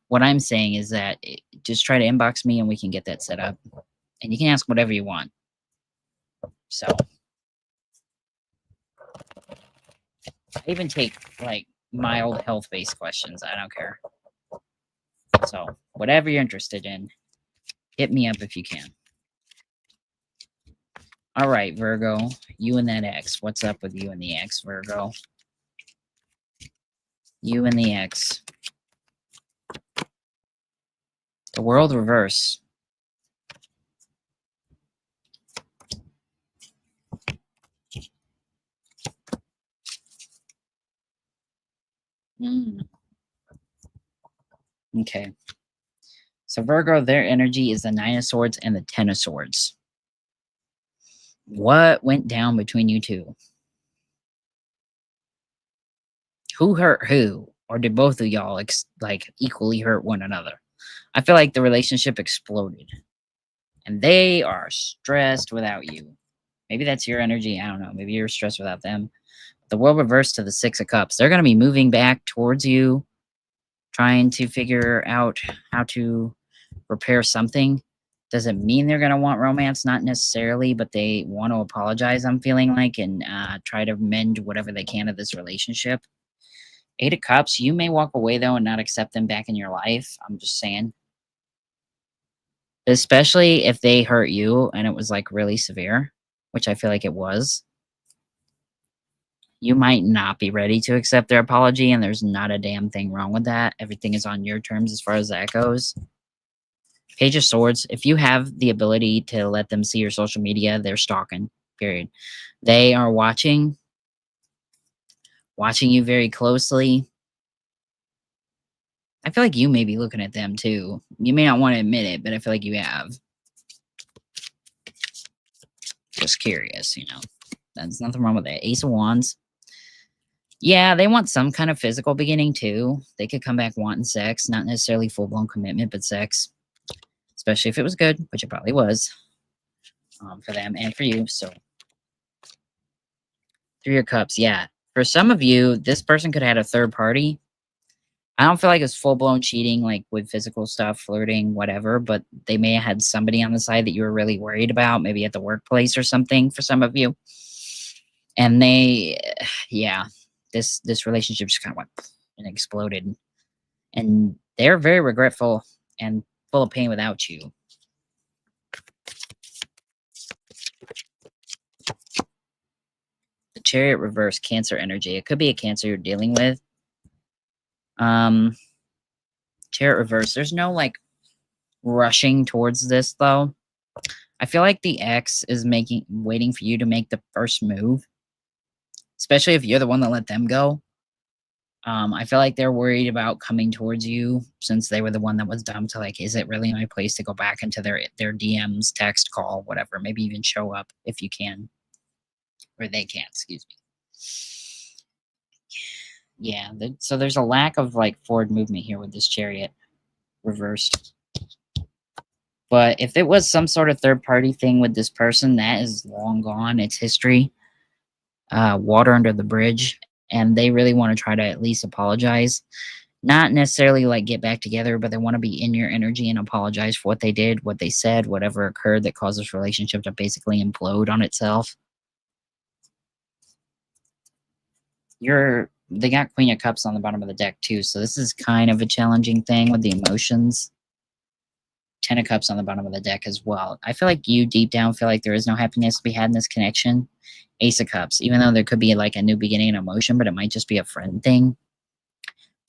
what I'm saying is that just try to inbox me and we can get that set up. And you can ask whatever you want. So, I even take, like, mild health-based questions. I don't care. So, whatever you're interested in, hit me up if you can. All right, Virgo, you and that ex. What's up with you and the ex, Virgo? You and the ex. The world reverse. Okay. So Virgo, their energy is the 9 of Swords and the 10 of Swords. What went down between you two? Who hurt who? Or did both of y'all like equally hurt one another? I feel like the relationship exploded. And they are stressed without you. Maybe that's your energy. I don't know. Maybe you're stressed without them. The world reversed to the 6 of Cups. They're going to be moving back towards you, trying to figure out how to repair something. Does it mean they're going to want romance? Not necessarily, but they want to apologize, I'm feeling like, and try to mend whatever they can of this relationship. 8 of Cups, you may walk away, though, and not accept them back in your life. I'm just saying. Especially if they hurt you and it was, like, really severe, which I feel like it was. You might not be ready to accept their apology, and there's not a damn thing wrong with that. Everything is on your terms as far as that goes. Page of Swords, if you have the ability to let them see your social media, they're stalking, period. They are watching you very closely. I feel like you may be looking at them too. You may not want to admit it, but I feel like you have. Just curious, you know. There's nothing wrong with that. Ace of Wands. Yeah, they want some kind of physical beginning too. They could come back wanting sex, not necessarily full-blown commitment, but sex. Especially if it was good, which it probably was for them and for you. So, 3 of Cups, yeah. For some of you, this person could have had a third party. I don't feel like it's full-blown cheating, like with physical stuff, flirting, whatever, but they may have had somebody on the side that you were really worried about, maybe at the workplace or something for some of you. And they, yeah, this relationship just kind of went and exploded. And they're very regretful and full of pain without you. The Chariot reverse, Cancer energy. It could be a Cancer you're dealing with. Chariot reverse. There's no like rushing towards this though. I feel like the ex is waiting for you to make the first move, especially if you're the one that let them go. I feel like they're worried about coming towards you since they were the one that was dumb. To like, is it really my place to go back into their DMs, text, call, whatever? Maybe even show up if you can, or they can. Excuse me. Yeah. So there's a lack of like forward movement here with this Chariot reversed. But if it was some sort of third party thing with this person, that is long gone. It's history. Water under the bridge. And they really want to try to at least apologize. Not necessarily like get back together, but they want to be in your energy and apologize for what they did, what they said, whatever occurred that caused this relationship to basically implode on itself. They got Queen of Cups on the bottom of the deck too, so this is kind of a challenging thing with the emotions. 10 of Cups on the bottom of the deck as well. I feel like you deep down feel like there is no happiness to be had in this connection. Ace of Cups, even though there could be like a new beginning in emotion, but it might just be a friend thing.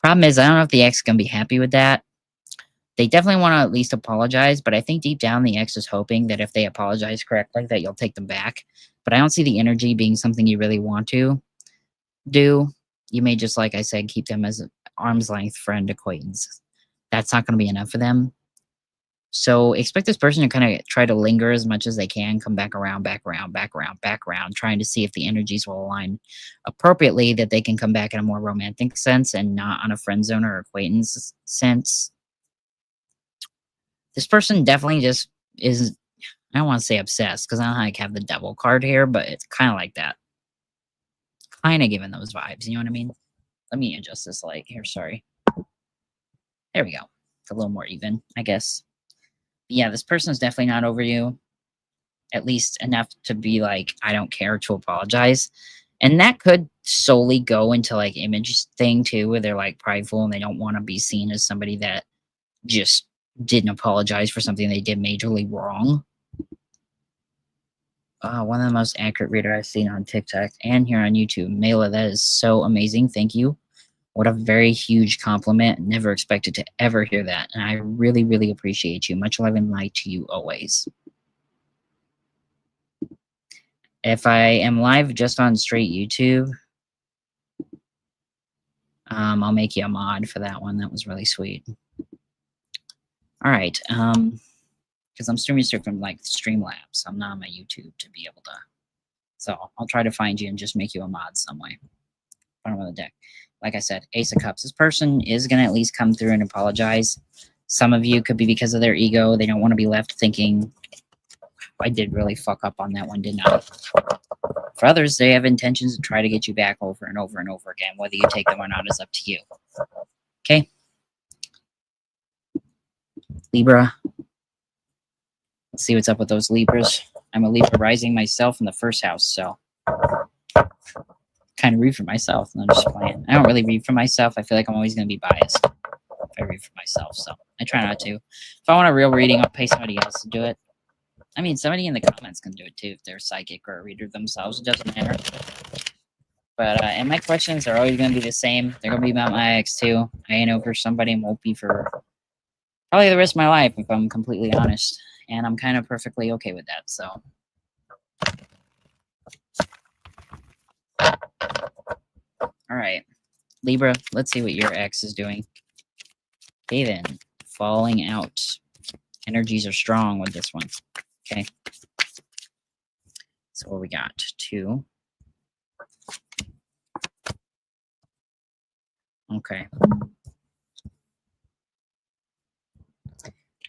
Problem is, I don't know if the ex is going to be happy with that. They definitely want to at least apologize, but I think deep down the ex is hoping that if they apologize correctly, that you'll take them back. But I don't see the energy being something you really want to do. You may just, like I said, keep them as an arm's length friend acquaintance. That's not going to be enough for them. So expect this person to kind of try to linger as much as they can, come back around, trying to see if the energies will align appropriately, that they can come back in a more romantic sense and not on a friend zone or acquaintance sense. This person definitely just is, I don't want to say obsessed because I don't like have the devil card here, but it's kind of like that. Kind of giving those vibes, you know what I mean? Let me adjust this light here, sorry. There we go. It's a little more even, I guess. Yeah, this person is definitely not over you, at least enough to be like, I don't care, to apologize. And that could solely go into like image thing too, where they're like prideful and they don't want to be seen as somebody that just didn't apologize for something they did majorly wrong. One of the most accurate reader I've seen on TikTok and here on YouTube. Mela, that is so amazing. Thank you. What a very huge compliment. Never expected to ever hear that. And I really, really appreciate you. Much love and light to you always. If I am live just on straight YouTube, I'll make you a mod for that one. That was really sweet. All right. Because I'm streaming straight from like Streamlabs. I'm not on my YouTube to be able to. So I'll try to find you and just make you a mod some way. Bottom of the deck. Like I said, Ace of Cups. This person is going to at least come through and apologize. Some of you could be because of their ego. They don't want to be left thinking, I did really fuck up on that one, didn't I? For others, they have intentions to try to get you back over and over and over again. Whether you take them or not is up to you. Okay? Libra. Let's see what's up with those Libras. I'm a Libra rising myself in the first house, so kind of read for myself. I'm just playing. I don't really read for myself. I feel like I'm always going to be biased if I read for myself, so I try not to. If I want a real reading, I'll pay somebody else to do it. I mean, somebody in the comments can do it too if they're psychic or a reader themselves. It doesn't matter. But and my questions are always going to be the same. They're going to be about my ex too. I ain't over somebody and won't be for probably the rest of my life if I'm completely honest. And I'm kind of perfectly okay with that. So. All right. Libra, let's see what your ex is doing. Okay then. Falling out. Energies are strong with this one. Okay. So what we got? 2. Okay.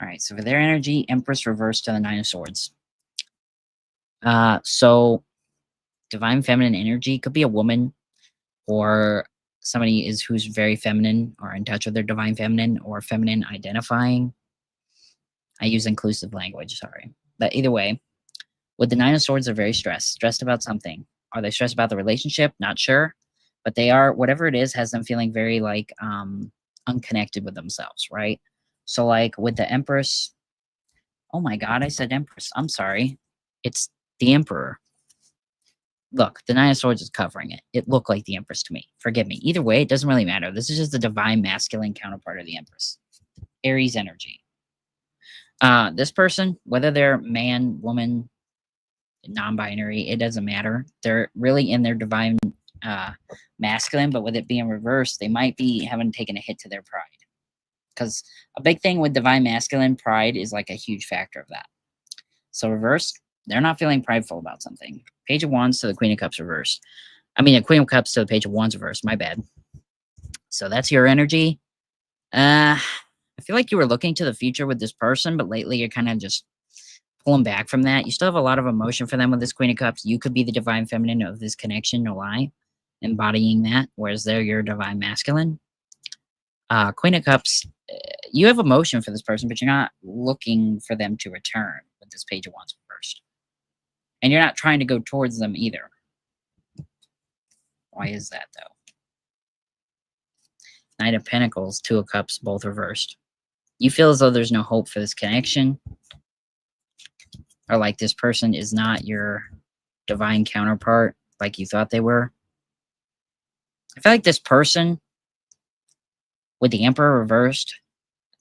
All right, so for their energy, Empress reversed to the 9 of Swords. So divine feminine energy could be a woman or somebody who's very feminine or in touch with their divine feminine or feminine identifying. I use inclusive language, sorry. But either way, with the 9 of Swords, they're very stressed about something. Are they stressed about the relationship? Not sure. But they are, whatever it is, has them feeling very like unconnected with themselves, right? So like with the Empress, oh my god, I said Empress. I'm sorry. It's the Emperor. Look, the Nine of Swords is covering it. It looked like the Empress to me. Forgive me. Either way, it doesn't really matter. This is just the divine masculine counterpart of the Empress. Aries energy. This person, whether they're man, woman, non-binary, it doesn't matter. They're really in their divine masculine, but with it being reversed, they might be having taken a hit to their pride. Because a big thing with divine masculine, pride is like a huge factor of that. So reversed, they're not feeling prideful about something. Page of Wands to the Queen of Cups reversed. I mean, the Queen of Cups to the Page of Wands reversed. My bad. So that's your energy. I feel like you were looking to the future with this person, but lately you're kind of just pulling back from that. You still have a lot of emotion for them with this Queen of Cups. You could be the divine feminine of this connection, no lie, embodying that, whereas they're your divine masculine. Queen of Cups, you have emotion for this person, but you're not looking for them to return with this Page of Wands reversed. And you're not trying to go towards them either. Why is that, though? Knight of Pentacles, Two of Cups, both reversed. You feel as though there's no hope for this connection. Or like this person is not your divine counterpart like you thought they were. I feel like this person, with the Emperor reversed,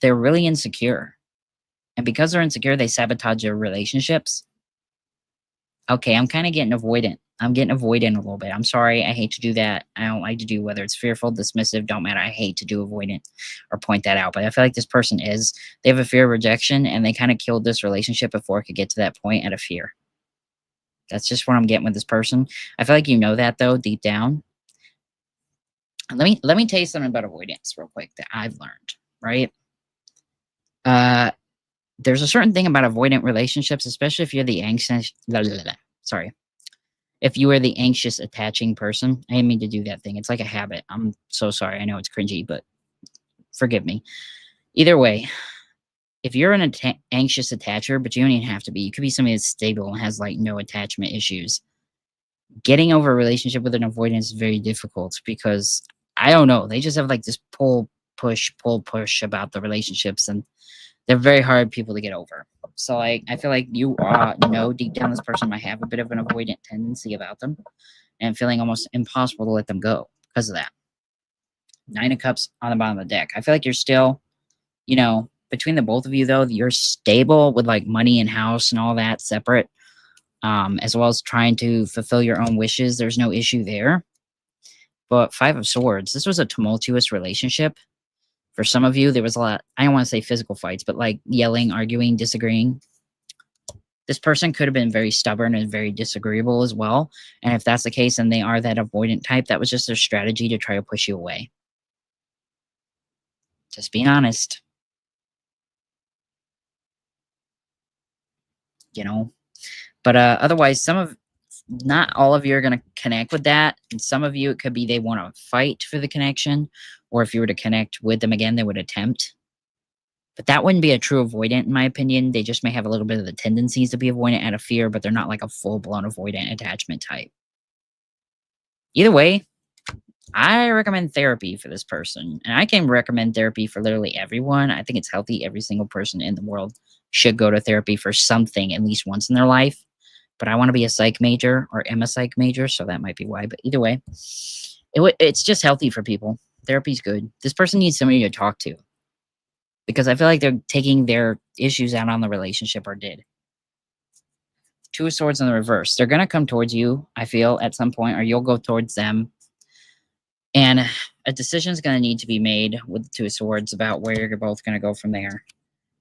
they're really insecure. And because they're insecure, they sabotage their relationships. Okay, I'm kind of getting avoidant. I'm getting avoidant a little bit. I'm sorry. I hate to do that. I don't like to do, whether it's fearful, dismissive, don't matter. I hate to do avoidant or point that out. But I feel like this person they have a fear of rejection, and they kind of killed this relationship before it could get to that point out of fear. That's just what I'm getting with this person. I feel like you know that, though, deep down. Let me tell you something about avoidance real quick that I've learned, right? There's a certain thing about avoidant relationships, especially if you're the anxious, if you are the anxious attaching person. I didn't mean to do that thing. It's like a habit. I'm so sorry. I know it's cringy, but forgive me. Either way, if you're an anxious attacher, but you don't even have to be, you could be somebody that's stable and has like no attachment issues. Getting over a relationship with an avoidance is very difficult because I don't know. They just have like this pull, push about the relationships, and they're very hard people to get over. So like, I feel like you know deep down this person might have a bit of an avoidant tendency about them and feeling almost impossible to let them go because of that. Nine of Cups on the bottom of the deck. I feel like you're still, between the both of you though, you're stable with like money and house and all that separate, as well as trying to fulfill your own wishes. There's no issue there. But Five of Swords, this was a tumultuous relationship. For some of you, there was a lot, I don't want to say physical fights, but like yelling, arguing, disagreeing. This person could have been very stubborn and very disagreeable as well. And if that's the case, and they are that avoidant type, that was just their strategy to try to push you away. Just being honest. But otherwise, not all of you are going to connect with that. And some of you, it could be they want to fight for the connection, or if you were to connect with them again, they would attempt. But that wouldn't be a true avoidant, in my opinion. They just may have a little bit of the tendencies to be avoidant out of fear, but they're not like a full-blown avoidant attachment type. Either way, I recommend therapy for this person. And I can recommend therapy for literally everyone. I think it's healthy. Every single person in the world should go to therapy for something at least once in their life. But I want to be a psych major, or am a psych major, so that might be why. But either way, it's just healthy for people. Therapy's good. This person needs somebody to talk to, because I feel like they're taking their issues out on the relationship, or did. Two of Swords in the reverse. They're going to come towards you, I feel, at some point, or you'll go towards them. And a decision is going to need to be made with the Two of Swords about where you're both going to go from there.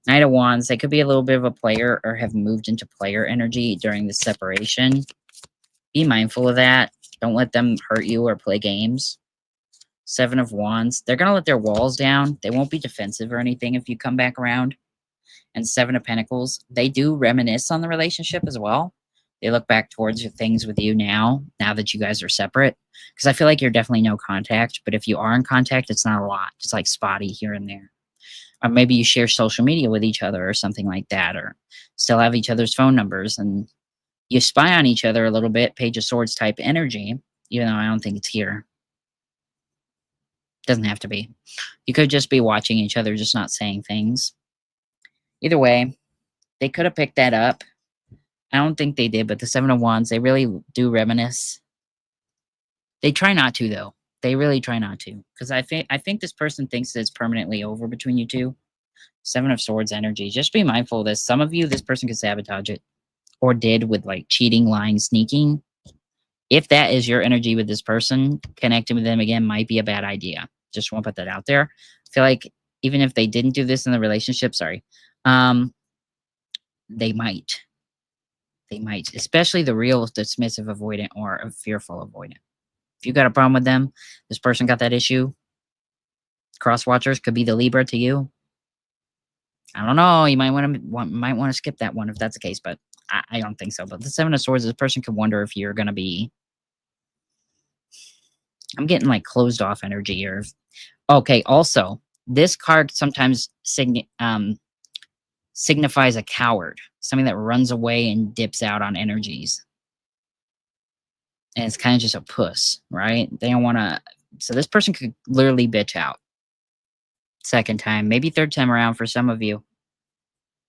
Knight of Wands, they could be a little bit of a player or have moved into player energy during the separation. Be mindful of that. Don't let them hurt you or play games. Seven of Wands, they're going to let their walls down. They won't be defensive or anything if you come back around. And Seven of Pentacles, they do reminisce on the relationship as well. They look back towards things with you now that you guys are separate. Because I feel like you're definitely no contact, but if you are in contact, it's not a lot. It's like spotty here and there. Or maybe you share social media with each other or something like that, or still have each other's phone numbers, and You spy on each other a little bit, Page of Swords type energy, even though I don't think it's here. Doesn't have to be. You could just be watching each other, just not saying things. Either way, they could have picked that up. I don't think they did, but the Seven of Wands, they really do reminisce. They try not to, though. They really try not to. Because I think this person thinks that it's permanently over between you two. Seven of Swords energy. Just be mindful of this. Some of you, this person could sabotage it. Or did with like cheating, lying, sneaking. If that is your energy with this person, connecting with them again might be a bad idea. Just want to put that out there. I feel like even if they didn't do this in the relationship, they might. They might, especially the real dismissive avoidant or a fearful avoidant. If you got a problem with them, this person got that issue. Cross watchers could be the Libra to you. I don't know. You might want to skip that one if that's the case, but I don't think so. But the Seven of Swords, this person could wonder if you're going to be. I'm getting like closed off energy here. Okay. Also, this card sometimes signifies a coward, something that runs away and dips out on energies. And it's kind of just a puss, right? They don't want to. So this person could literally bitch out. Second time, maybe third time around for some of you.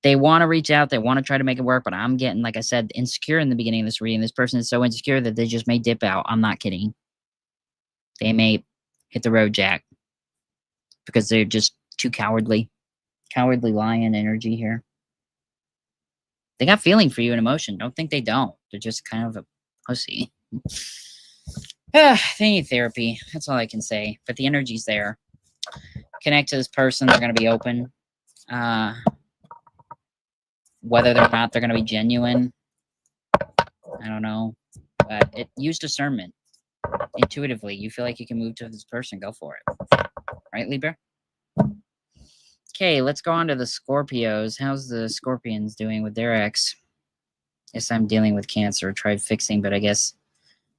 They want to reach out. They want to try to make it work, but I'm getting, like I said, insecure in the beginning of this reading. This person is so insecure that they just may dip out. I'm not kidding. They may hit the road, Jack, because they're just too cowardly. Cowardly lion energy here. They got feeling for you and emotion. Don't think they don't. They're just kind of a pussy. They need therapy. That's all I can say. But the energy's there. Connect to this person. They're going to be open. Whether or not they're going to be genuine, I don't know. But use discernment. Intuitively, you feel like you can move to this person, go for it. Right, Libra? Okay, let's go on to the Scorpios. How's the Scorpions doing with their ex? Yes, I'm dealing with Cancer. Tried fixing, but I guess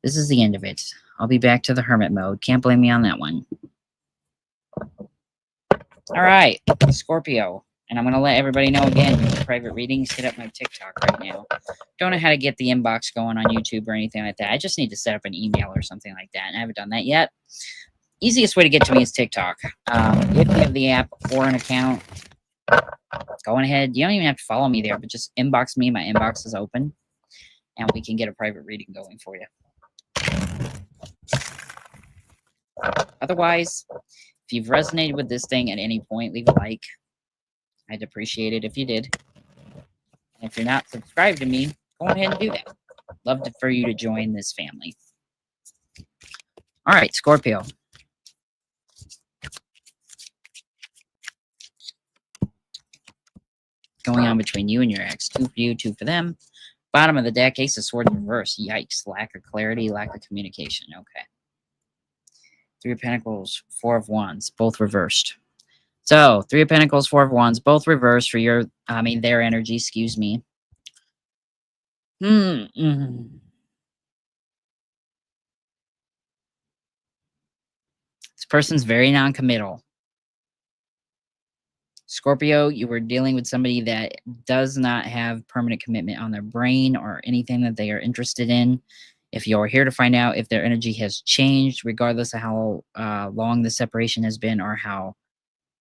this is the end of it. I'll be back to the hermit mode. Can't blame me on that one. All right, Scorpio. And I'm going to let everybody know again, private readings, hit up my TikTok right now. Don't know how to get the inbox going on YouTube or anything like that. I just need to set up an email or something like that, and I haven't done that yet. Easiest way to get to me is TikTok. If you have the app or an account, go ahead. You don't even have to follow me there, but just inbox me. My inbox is open, and we can get a private reading going for you. Otherwise, if you've resonated with this thing at any point, leave a like. I'd appreciate it if you did. And if you're not subscribed to me, go ahead and do that. Love for you to join this family. All right, Scorpio. Going on between you and your ex. 2 for you, 2 for them. Bottom of the deck, Ace of Swords reverse. Yikes. Lack of clarity, lack of communication. Okay. 3 of Pentacles, 4 of Wands, both reversed. So, 3 of Pentacles, 4 of Wands, both reversed for their energy, excuse me. This person's very non-committal. Scorpio, you were dealing with somebody that does not have permanent commitment on their brain or anything that they are interested in. If you're here to find out if their energy has changed, regardless of how long the separation has been or how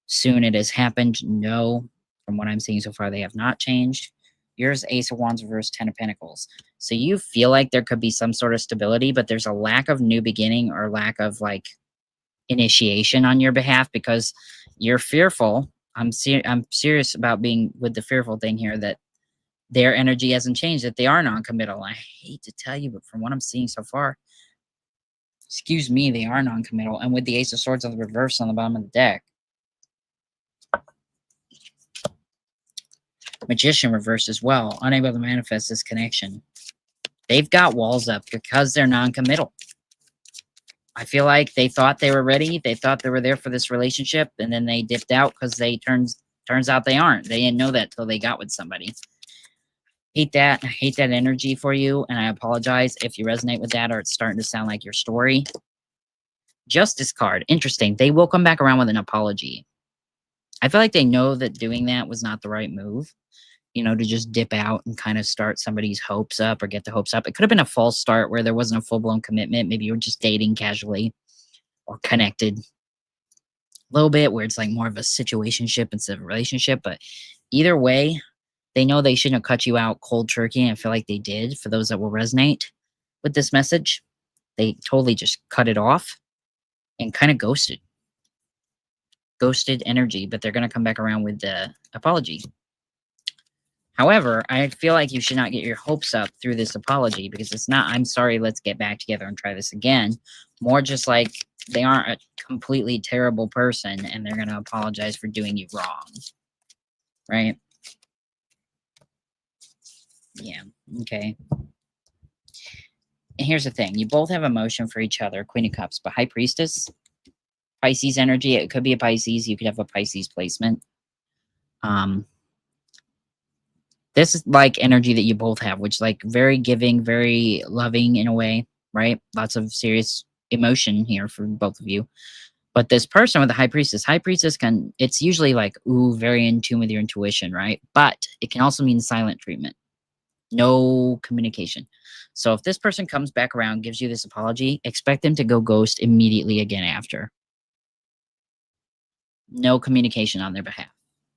soon it has happened, no. From what I'm seeing so far, they have not changed. Yours, Ace of Wands reverse, 10 of Pentacles. So you feel like there could be some sort of stability, but there's a lack of new beginning or lack of like initiation on your behalf because you're fearful. I'm serious about being with the fearful thing here, that their energy hasn't changed, that they are non-committal. I hate to tell you, but from what I'm seeing so far, excuse me, they are non-committal. And with the Ace of Swords on the reverse on the bottom of the deck, Magician reversed as well, unable to manifest this connection. They've got walls up because they're non-committal. I feel like they thought they were ready. They thought they were there for this relationship, and then they dipped out because they turns out they aren't. They didn't know that till they got with somebody. Hate that. I hate that energy for you, and I apologize if you resonate with that or it's starting to sound like your story. Justice card. Interesting. They will come back around with an apology. I feel like they know that doing that was not the right move. to just dip out and kind of start somebody's hopes up or get the hopes up. It could have been a false start where there wasn't a full blown commitment. Maybe you were just dating casually or connected a little bit where it's like more of a situationship instead of a relationship. But either way, they know they shouldn't have cut you out cold turkey. And I feel like they did. For those that will resonate with this message, they totally just cut it off and kind of ghosted energy, but they're going to come back around with the apology. However, I feel like you should not get your hopes up through this apology, because it's not, I'm sorry, let's get back together and try this again. More just like they aren't a completely terrible person and they're going to apologize for doing you wrong. Right? Yeah. Okay. And here's the thing. You both have emotion for each other, Queen of Cups, but High Priestess, Pisces energy. It could be a Pisces. You could have a Pisces placement. This is like energy that you both have, which like very giving, very loving in a way, right? Lots of serious emotion here for both of you. But this person with the High Priestess it's usually like, ooh, very in tune with your intuition, right? But it can also mean silent treatment. No communication. So if this person comes back around, gives you this apology, expect them to go ghost immediately again after. No communication on their behalf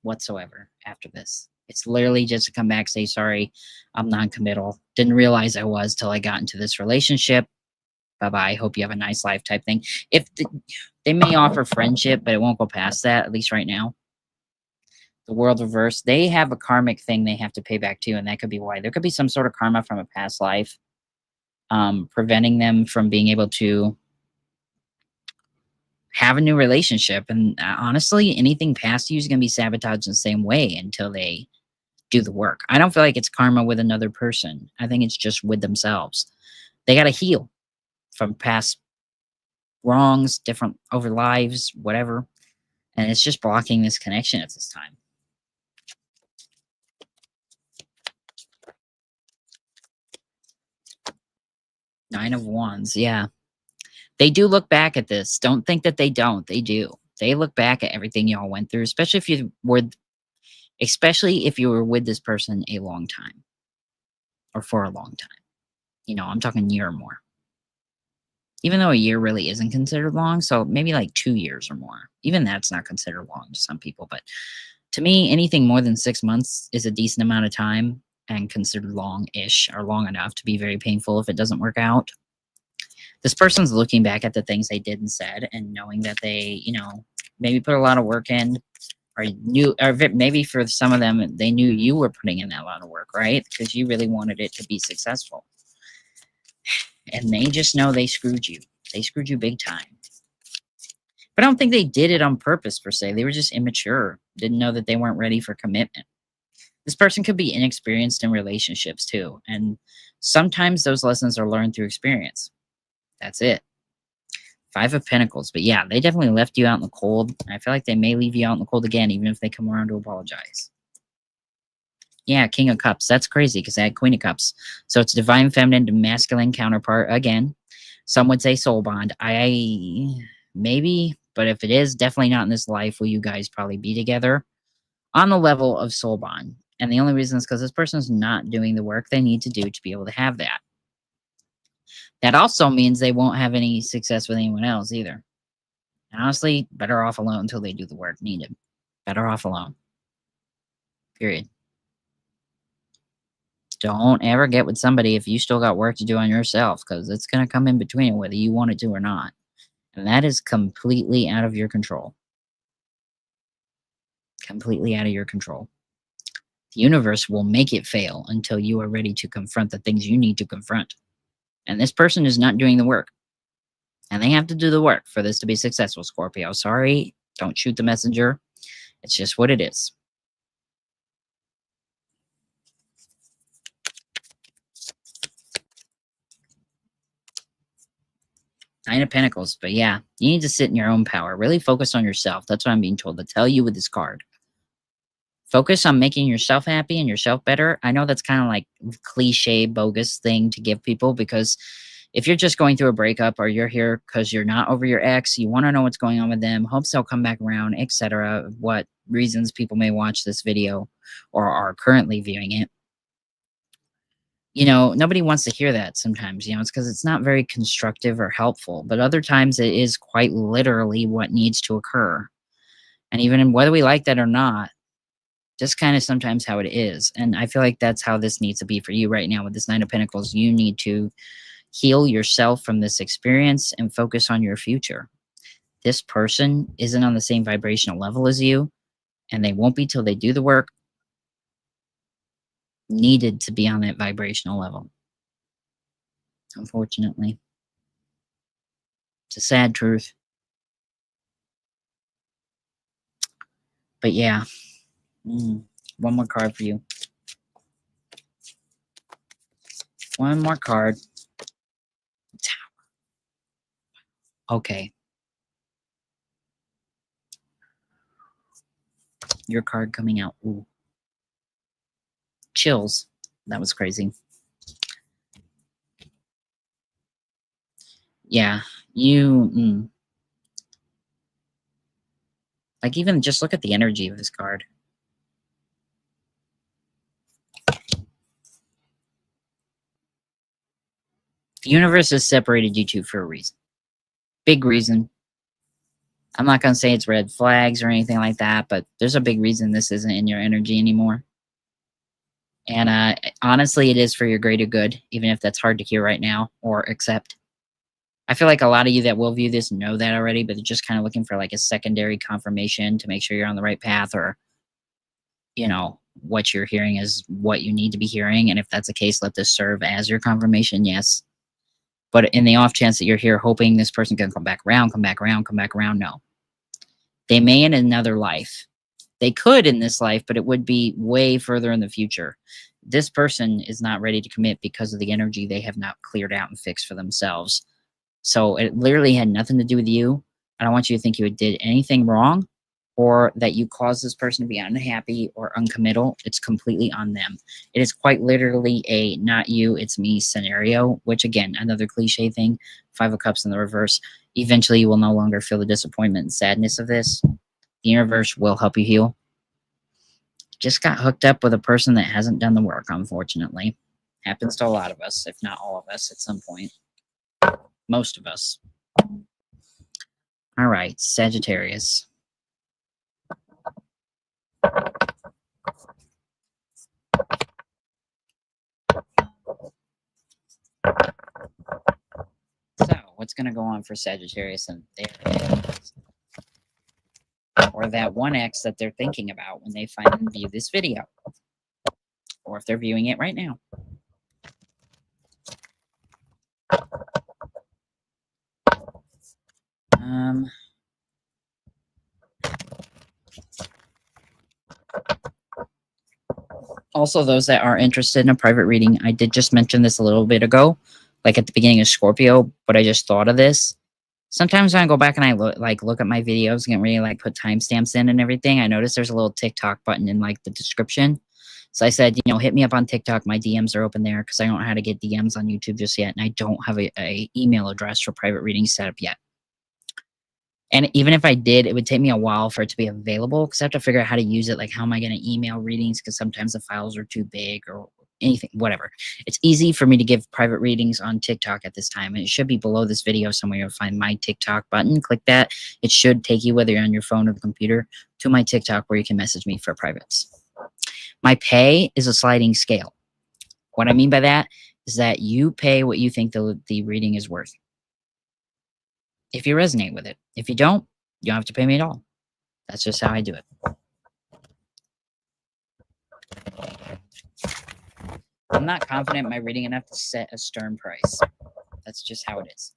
whatsoever after this. It's literally just to come back, say, sorry, I'm non-committal. Didn't realize I was till I got into this relationship. Bye-bye. Hope you have a nice life type thing. They may offer friendship, but it won't go past that, at least right now. The world reverse, they have a karmic thing they have to pay back to, and that could be why. There could be some sort of karma from a past life preventing them from being able to have a new relationship. And honestly, anything past you is going to be sabotaged the same way until they do the work. I don't feel like it's karma with another person. I think it's just with themselves. They got to heal from past wrongs, different over lives, whatever. And it's just blocking this connection at this time. Nine of Wands, yeah. They do look back at this. Don't think that they don't. They do. They look back at everything y'all went through, especially if you were with this person a long time or for a long time. I'm talking a year or more. Even though a year really isn't considered long, so maybe like 2 years or more. Even that's not considered long to some people, but to me, anything more than 6 months is a decent amount of time and considered long-ish or long enough to be very painful if it doesn't work out. This person's looking back at the things they did and said and knowing that they, maybe put a lot of work in, or maybe for some of them, they knew you were putting in that lot of work, right? Because you really wanted it to be successful. And they just know they screwed you. They screwed you big time. But I don't think they did it on purpose, per se. They were just immature. Didn't know that they weren't ready for commitment. This person could be inexperienced in relationships, too. And sometimes those lessons are learned through experience. That's it. 5 of Pentacles. But yeah, they definitely left you out in the cold. I feel like they may leave you out in the cold again, even if they come around to apologize. Yeah, King of Cups. That's crazy because I had Queen of Cups. So it's divine feminine to masculine counterpart again. Some would say soul bond. Maybe, but if it is, definitely not in this life will you guys probably be together on the level of soul bond. And the only reason is because this person's not doing the work they need to do to be able to have that. That also means they won't have any success with anyone else either. And honestly, better off alone until they do the work needed. Better off alone. Period. Don't ever get with somebody if you still got work to do on yourself, because it's going to come in between whether you want it to or not. And that is completely out of your control. Completely out of your control. The universe will make it fail until you are ready to confront the things you need to confront. And this person is not doing the work. And they have to do the work for this to be successful, Scorpio. Sorry, don't shoot the messenger. It's just what it is. Nine of Pentacles. But yeah, you need to sit in your own power. Really focus on yourself. That's what I'm being told to tell you with this card. Focus on making yourself happy and yourself better. I know that's kind of like cliche, bogus thing to give people, because if you're just going through a breakup or you're here because you're not over your ex, you want to know what's going on with them, hopes they'll come back around, etc. What reasons people may watch this video. or are currently viewing it, you know, nobody wants to hear that sometimes, you know, it's because it's not very constructive or helpful. But other times it is quite literally what needs to occur. And even whether we like that or not, just kind of sometimes how it is. And I feel like that's how this needs to be for you right now with this Nine of Pentacles. You need to heal yourself from this experience and focus on your future. This person isn't on the same vibrational level as you, and they won't be till they do the work needed to be on that vibrational level. Unfortunately. It's a sad truth. But yeah. One more card for you. One more card. Okay. Your card coming out. Ooh. Chills. That was crazy. Yeah. You... Like, even just look at the energy of this card. The universe has separated you two for a reason. Big reason. I'm not going to say it's red flags or anything like that, but there's a big reason this isn't in your energy anymore. And honestly, it is for your greater good, even if that's hard to hear right now or accept. I feel like a lot of you that will view this know that already, but they're just kind of looking for like a secondary confirmation to make sure you're on the right path, or, you know, what you're hearing is what you need to be hearing. And if that's the case, let this serve as your confirmation, yes. But in the off chance that you're here hoping this person can come back around, no. They may in another life. They could in this life, but it would be way further in the future. This person is not ready to commit because of the energy they have not cleared out and fixed for themselves. So it literally had nothing to do with you. I don't want you to think you did anything wrong or that you caused this person to be unhappy or uncommittal. It's completely on them. It is quite literally a not you, it's me scenario, which again, another cliche thing, 5 of Cups in the reverse. Eventually you will no longer feel the disappointment and sadness of this. The universe will help you heal. Just got hooked up with a person that hasn't done the work, unfortunately. Happens to a lot of us, if not all of us at some point. Most of us. All right, Sagittarius. So, what's going to go on for Sagittarius and their ex? Or that one ex that they're thinking about when they finally view this video? Or if they're viewing it right now. Also, those that are interested in a private reading, I did just mention this a little bit ago, like at the beginning of Scorpio, but I just thought of this. Sometimes when I go back and I look at my videos and get ready to like put timestamps in and everything, I notice there's a little TikTok button in like the description. So I said, you know, hit me up on TikTok. My DMs are open there because I don't know how to get DMs on YouTube just yet, and I don't have a email address for private readings set up yet. And even if I did, it would take me a while for it to be available because I have to figure out how to use it. Like, how am I going to email readings? Because sometimes the files are too big or anything, whatever. It's easy for me to give private readings on TikTok at this time. And it should be below this video somewhere. You'll find my TikTok button. Click that. It should take you, whether you're on your phone or the computer, to my TikTok where you can message me for privates. My pay is a sliding scale. What I mean by that is that you pay what you think the reading is worth. If you resonate with it. If you don't, you don't have to pay me at all. That's just how I do it. I'm not confident in my reading enough to set a stern price. That's just how it is.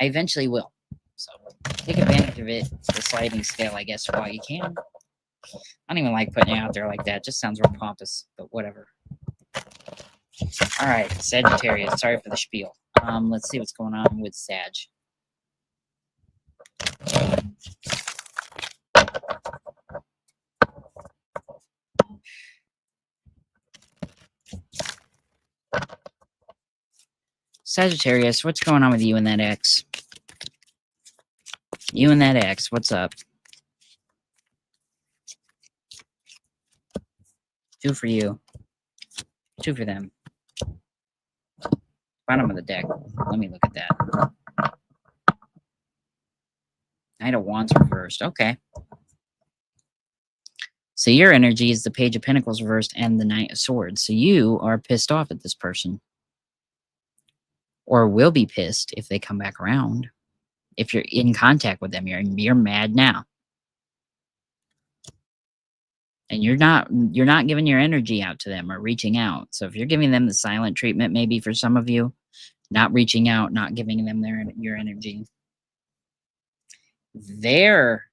I eventually will. So take advantage of it, the sliding scale, I guess, while you can. I don't even like putting it out there like that. It just sounds real pompous, but whatever. All right, Sagittarius. Sorry for the spiel. Let's see what's going on with Sag. Sagittarius, what's going on with you and that ex? You and that ex, what's up? 2 for you. 2 for them. Bottom of the deck. Let me look at that. Knight of Wands reversed. Okay. So your energy is the Page of Pentacles reversed and the Knight of Swords. So you are pissed off at this person. Or will be pissed if they come back around. If you're in contact with them, you're mad now. And you're not giving your energy out to them or reaching out. So if you're giving them the silent treatment, maybe for some of you, not reaching out, not giving them your energy, their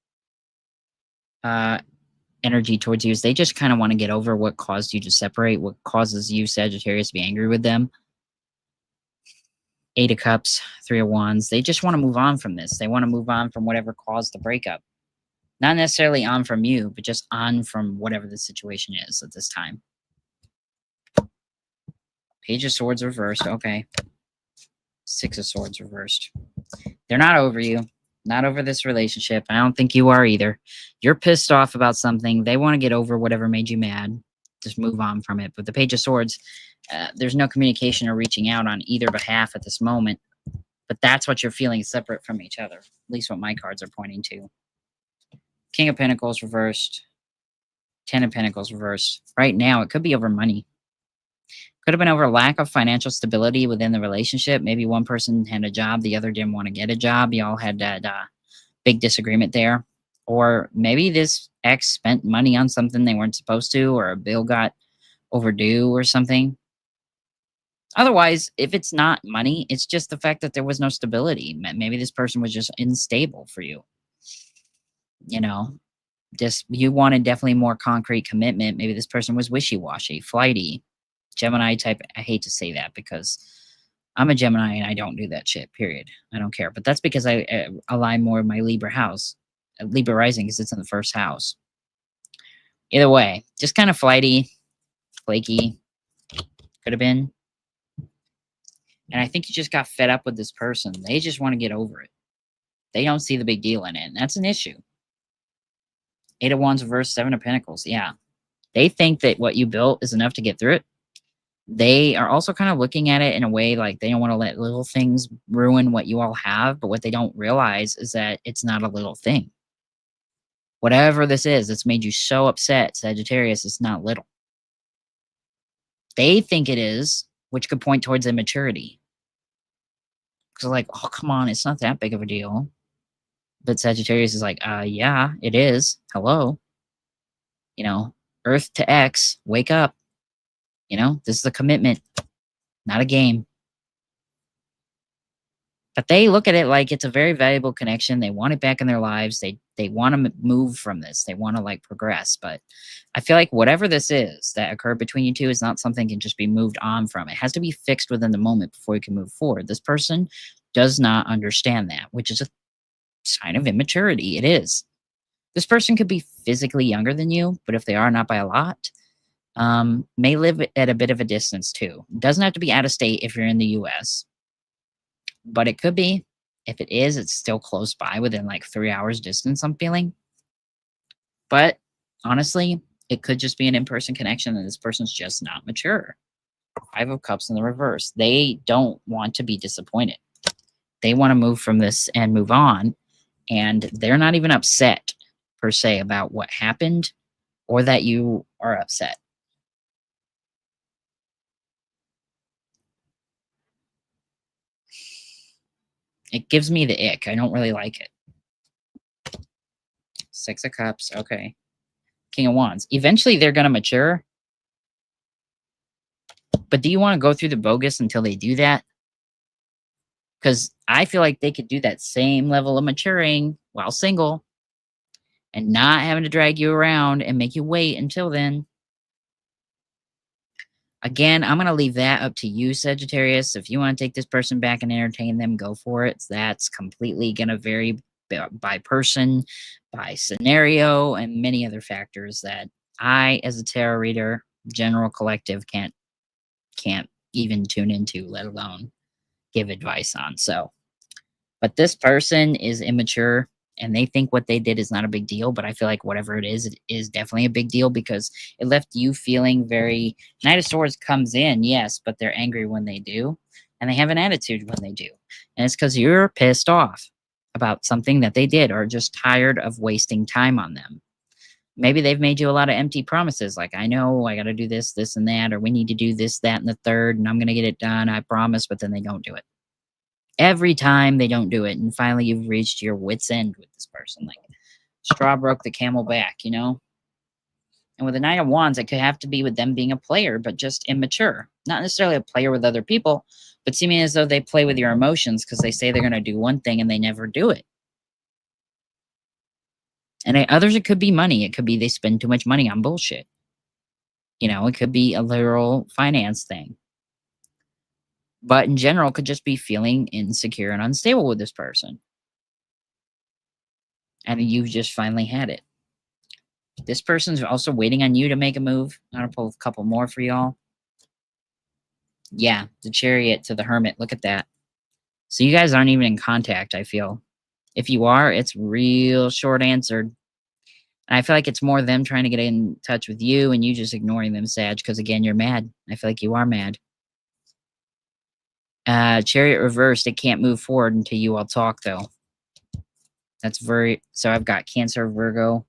energy towards you is they just kind of want to get over what caused you to separate, what causes you, Sagittarius, to be angry with them. 8 of Cups, 3 of Wands. They just want to move on from this. They want to move on from whatever caused the breakup. Not necessarily on from you, but just on from whatever the situation is at this time. Page of Swords reversed. Okay. 6 of Swords reversed. They're not over you. Not over this relationship. I don't think you are either. You're pissed off about something. They want to get over whatever made you mad. Just move on from it. But the Page of Swords, there's no communication or reaching out on either behalf at this moment. But that's what you're feeling separate from each other. At least what my cards are pointing to. King of Pentacles reversed. 10 of Pentacles reversed. Right now, it could be over money. Could have been over lack of financial stability within the relationship. Maybe one person had a job, the other didn't want to get a job. Y'all had that big disagreement there. Or maybe this ex spent money on something they weren't supposed to, or a bill got overdue or something. Otherwise, if it's not money, it's just the fact that there was no stability. Maybe this person was just unstable for you. You know, just you wanted definitely more concrete commitment. Maybe this person was wishy-washy, flighty, Gemini type. I hate to say that because I'm a Gemini and I don't do that shit, period. I don't care. But that's because I align more with my Libra house, Libra rising, because it's in the first house. Either way, just kind of flighty, flaky, could have been. And I think you just got fed up with this person. They just want to get over it. They don't see the big deal in it. And that's an issue. 8 of Wands reversed, 7 of Pentacles. Yeah. They think that what you built is enough to get through it. They are also kind of looking at it in a way like they don't want to let little things ruin what you all have. But what they don't realize is that it's not a little thing. Whatever this is that's made you so upset, Sagittarius, it's not little. They think it is, which could point towards immaturity. Because like, oh, come on, it's not that big of a deal. But Sagittarius is like, yeah, it is. Hello. You know, Earth to X, wake up. You know, this is a commitment, not a game. But they look at it like it's a very valuable connection. They want it back in their lives. They want to move from this. They want to like progress. But I feel like whatever this is that occurred between you two is not something that can just be moved on from. It has to be fixed within the moment before you can move forward. This person does not understand that, which is a sign of immaturity. It is. This person could be physically younger than you, but if they are, not by a lot, may live at a bit of a distance too. It doesn't have to be out of state if you're in the US, but it could be. If it is, it's still close by within like 3 hours distance, I'm feeling. But honestly, it could just be an in-person connection and this person's just not mature. 5 of Cups in the reverse. They don't want to be disappointed. They want to move from this and move on. And they're not even upset, per se, about what happened or that you are upset. It gives me the ick. I don't really like it. 6 of Cups. Okay. King of Wands. Eventually, they're going to mature. But do you want to go through the bogus until they do that? Because I feel like they could do that same level of maturing while single and not having to drag you around and make you wait until then. Again, I'm going to leave that up to you, Sagittarius. If you want to take this person back and entertain them, go for it. That's completely going to vary by person, by scenario, and many other factors that I, as a tarot reader, general collective, can't even tune into, let alone give advice on. So, but this person is immature and they think what they did is not a big deal, but I feel like whatever it is definitely a big deal because it left you feeling very. Knight of Swords comes in, yes, but they're angry when they do, and they have an attitude when they do. And it's because you're pissed off about something that they did or just tired of wasting time on them. Maybe they've made you a lot of empty promises, like, I know I got to do this, this, and that, or we need to do this, that, and the third, and I'm going to get it done, I promise, but then they don't do it. Every time they don't do it, and finally you've reached your wit's end with this person. Like, straw broke the camel back, you know? And with the Knight of Wands, it could have to be with them being a player, but just immature. Not necessarily a player with other people, but seeming as though they play with your emotions because they say they're going to do one thing and they never do it. And others, it could be money. It could be they spend too much money on bullshit. You know, it could be a literal finance thing. But in general, it could just be feeling insecure and unstable with this person. And you've just finally had it. This person's also waiting on you to make a move. I'm going to pull a couple more for y'all. Yeah, the Chariot to the Hermit. Look at that. So you guys aren't even in contact, I feel. If you are, it's real short answered. And I feel like it's more them trying to get in touch with you and you just ignoring them, Sag, because again, you're mad. I feel like you are mad. Chariot reversed. It can't move forward until you all talk, though. That's very... So I've got Cancer, Virgo.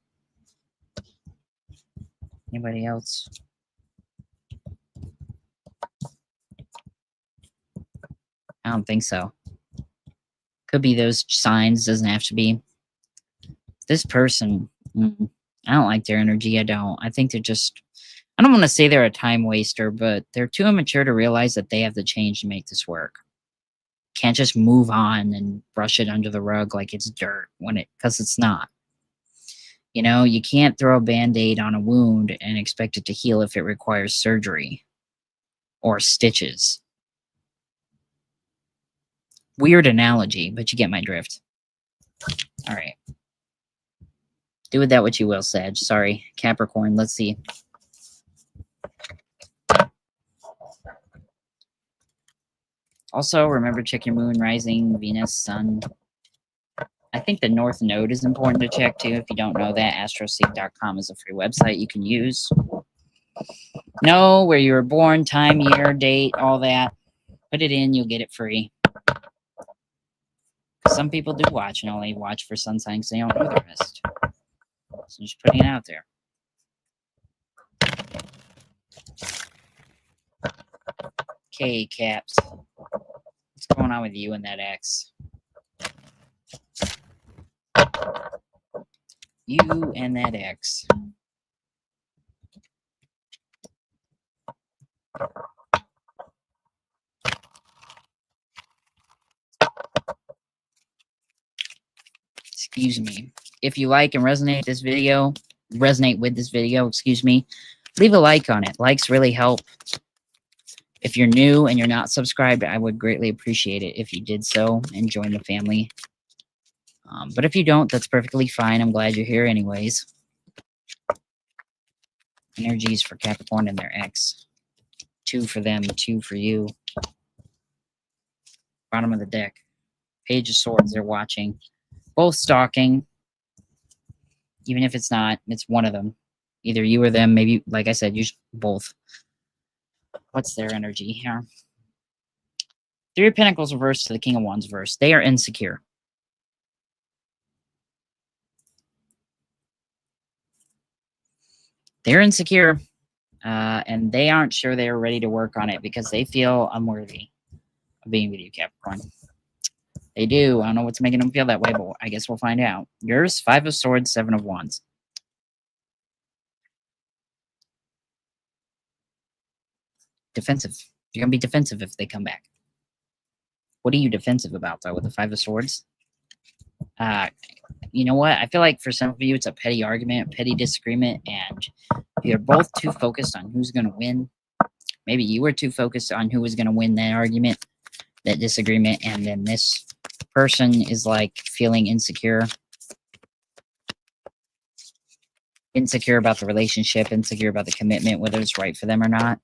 Anybody else? I don't think so. Could be those signs. Doesn't have to be. This person... I don't like their energy. I don't. I think they're just... I don't want to say they're a time waster, but they're too immature to realize that they have to change to make this work. Can't just move on and brush it under the rug like it's dirt because it's not. You know, you can't throw a Band-Aid on a wound and expect it to heal if it requires surgery or stitches. Weird analogy, but you get my drift. All right. Do with that what you will, Sag. Sorry. Capricorn, let's see. Also, remember, check your moon, rising, Venus, sun. I think the North Node is important to check, too. If you don't know that, astroseek.com is a free website you can use. Know where you were born, time, year, date, all that. Put it in, you'll get it free. Some people do watch and only watch for sun signs. They don't know the rest. So just putting it out there. Okay, Caps. What's going on with you and that ex? You and that ex. Excuse me. If you like and resonate with this video, leave a like on it. Likes really help. If you're new and you're not subscribed, I would greatly appreciate it if you did so and join the family. But if you don't, that's perfectly fine. I'm glad you're here anyways. Energies for Capricorn and their ex. 2 for them, 2 for you. Bottom of the deck. Page of Swords, they're watching. Both stalking. Even if it's not, it's one of them. Either you or them, maybe, like I said, both. What's their energy here? 3 of Pentacles reversed to the King of Wands reversed. They are insecure. They're insecure. And they aren't sure they're ready to work on it because they feel unworthy of being with you, Capricorn. They do. I don't know what's making them feel that way, but I guess we'll find out. Yours, 5 of Swords, 7 of Wands. Defensive. You're going to be defensive if they come back. What are you defensive about, though, with the 5 of Swords? You know what? I feel like for some of you, it's a petty argument, petty disagreement, and you're both too focused on who's going to win. Maybe you were too focused on who was going to win that argument, that disagreement, and then this person is like feeling insecure. Insecure about the relationship, insecure about the commitment, whether it's right for them or not.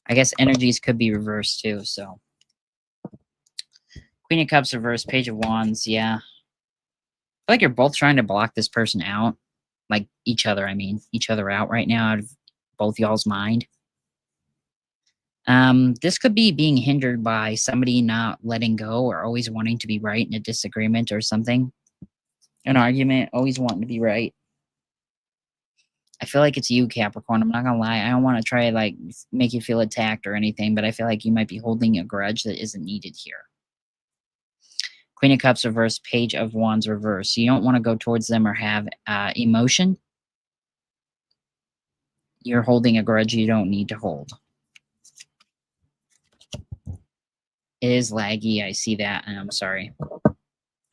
I guess energies could be reversed too, so. Queen of Cups reversed, Page of Wands, yeah. feel like you're both trying to block this person out. Like each other, I mean, each other out right now out of both y'all's mind. This could be being hindered by somebody not letting go or always wanting to be right in a disagreement or something. An argument, always wanting to be right. I feel like it's you, Capricorn. I'm not gonna lie. I don't want to try like make you feel attacked or anything, but I feel like you might be holding a grudge that isn't needed here. Queen of Cups reverse, Page of Wands reverse. You don't want to go towards them or have emotion. You're holding a grudge you don't need to hold. It is laggy. I see that, and I'm sorry.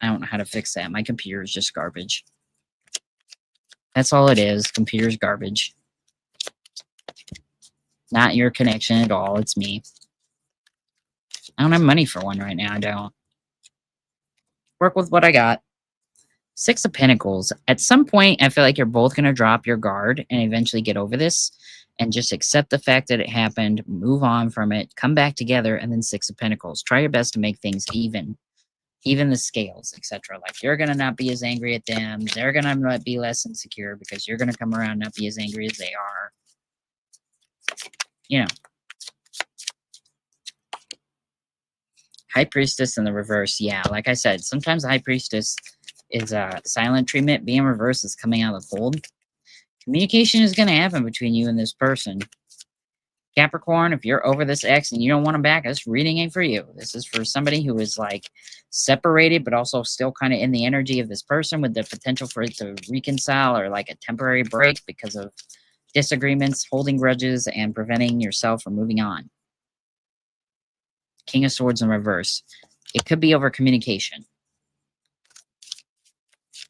I don't know how to fix that. My computer is just garbage. That's all it is. Computer's garbage. Not your connection at all. It's me. I don't have money for one right now. I don't. Work with what I got. Six of Pentacles. At some point, I feel like you're both going to drop your guard and eventually get over this and just accept the fact that it happened, move on from it, come back together, and then Six of Pentacles. Try your best to make things even the scales, etc. Like, you're going to not be as angry at them. They're going to be less insecure because you're going to come around and not be as angry as they are. You know. High Priestess in the reverse. Yeah, like I said, sometimes the High Priestess is a silent treatment. Being reversed is coming out of the cold. Communication is going to happen between you and this person. Capricorn, if you're over this ex and you don't want them back, this reading ain't for you. This is for somebody who is like separated, but also still kind of in the energy of this person with the potential for it to reconcile or like a temporary break because of disagreements, holding grudges, and preventing yourself from moving on. King of Swords in reverse. It could be over communication.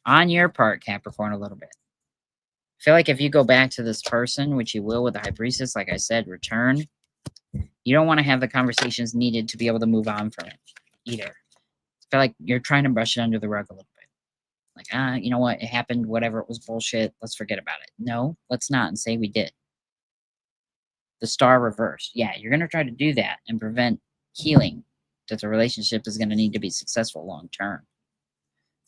On your part, Capricorn, a little bit. I feel like if you go back to this person, which you will with the High Priestess, like I said, return. You don't want to have the conversations needed to be able to move on from it either. I feel like you're trying to brush it under the rug a little bit. Like, you know what? It happened. Whatever. It was bullshit. Let's forget about it. No, let's not and say we did. The Star reversed. Yeah, you're going to try to do that and prevent healing that the relationship is going to need to be successful long term.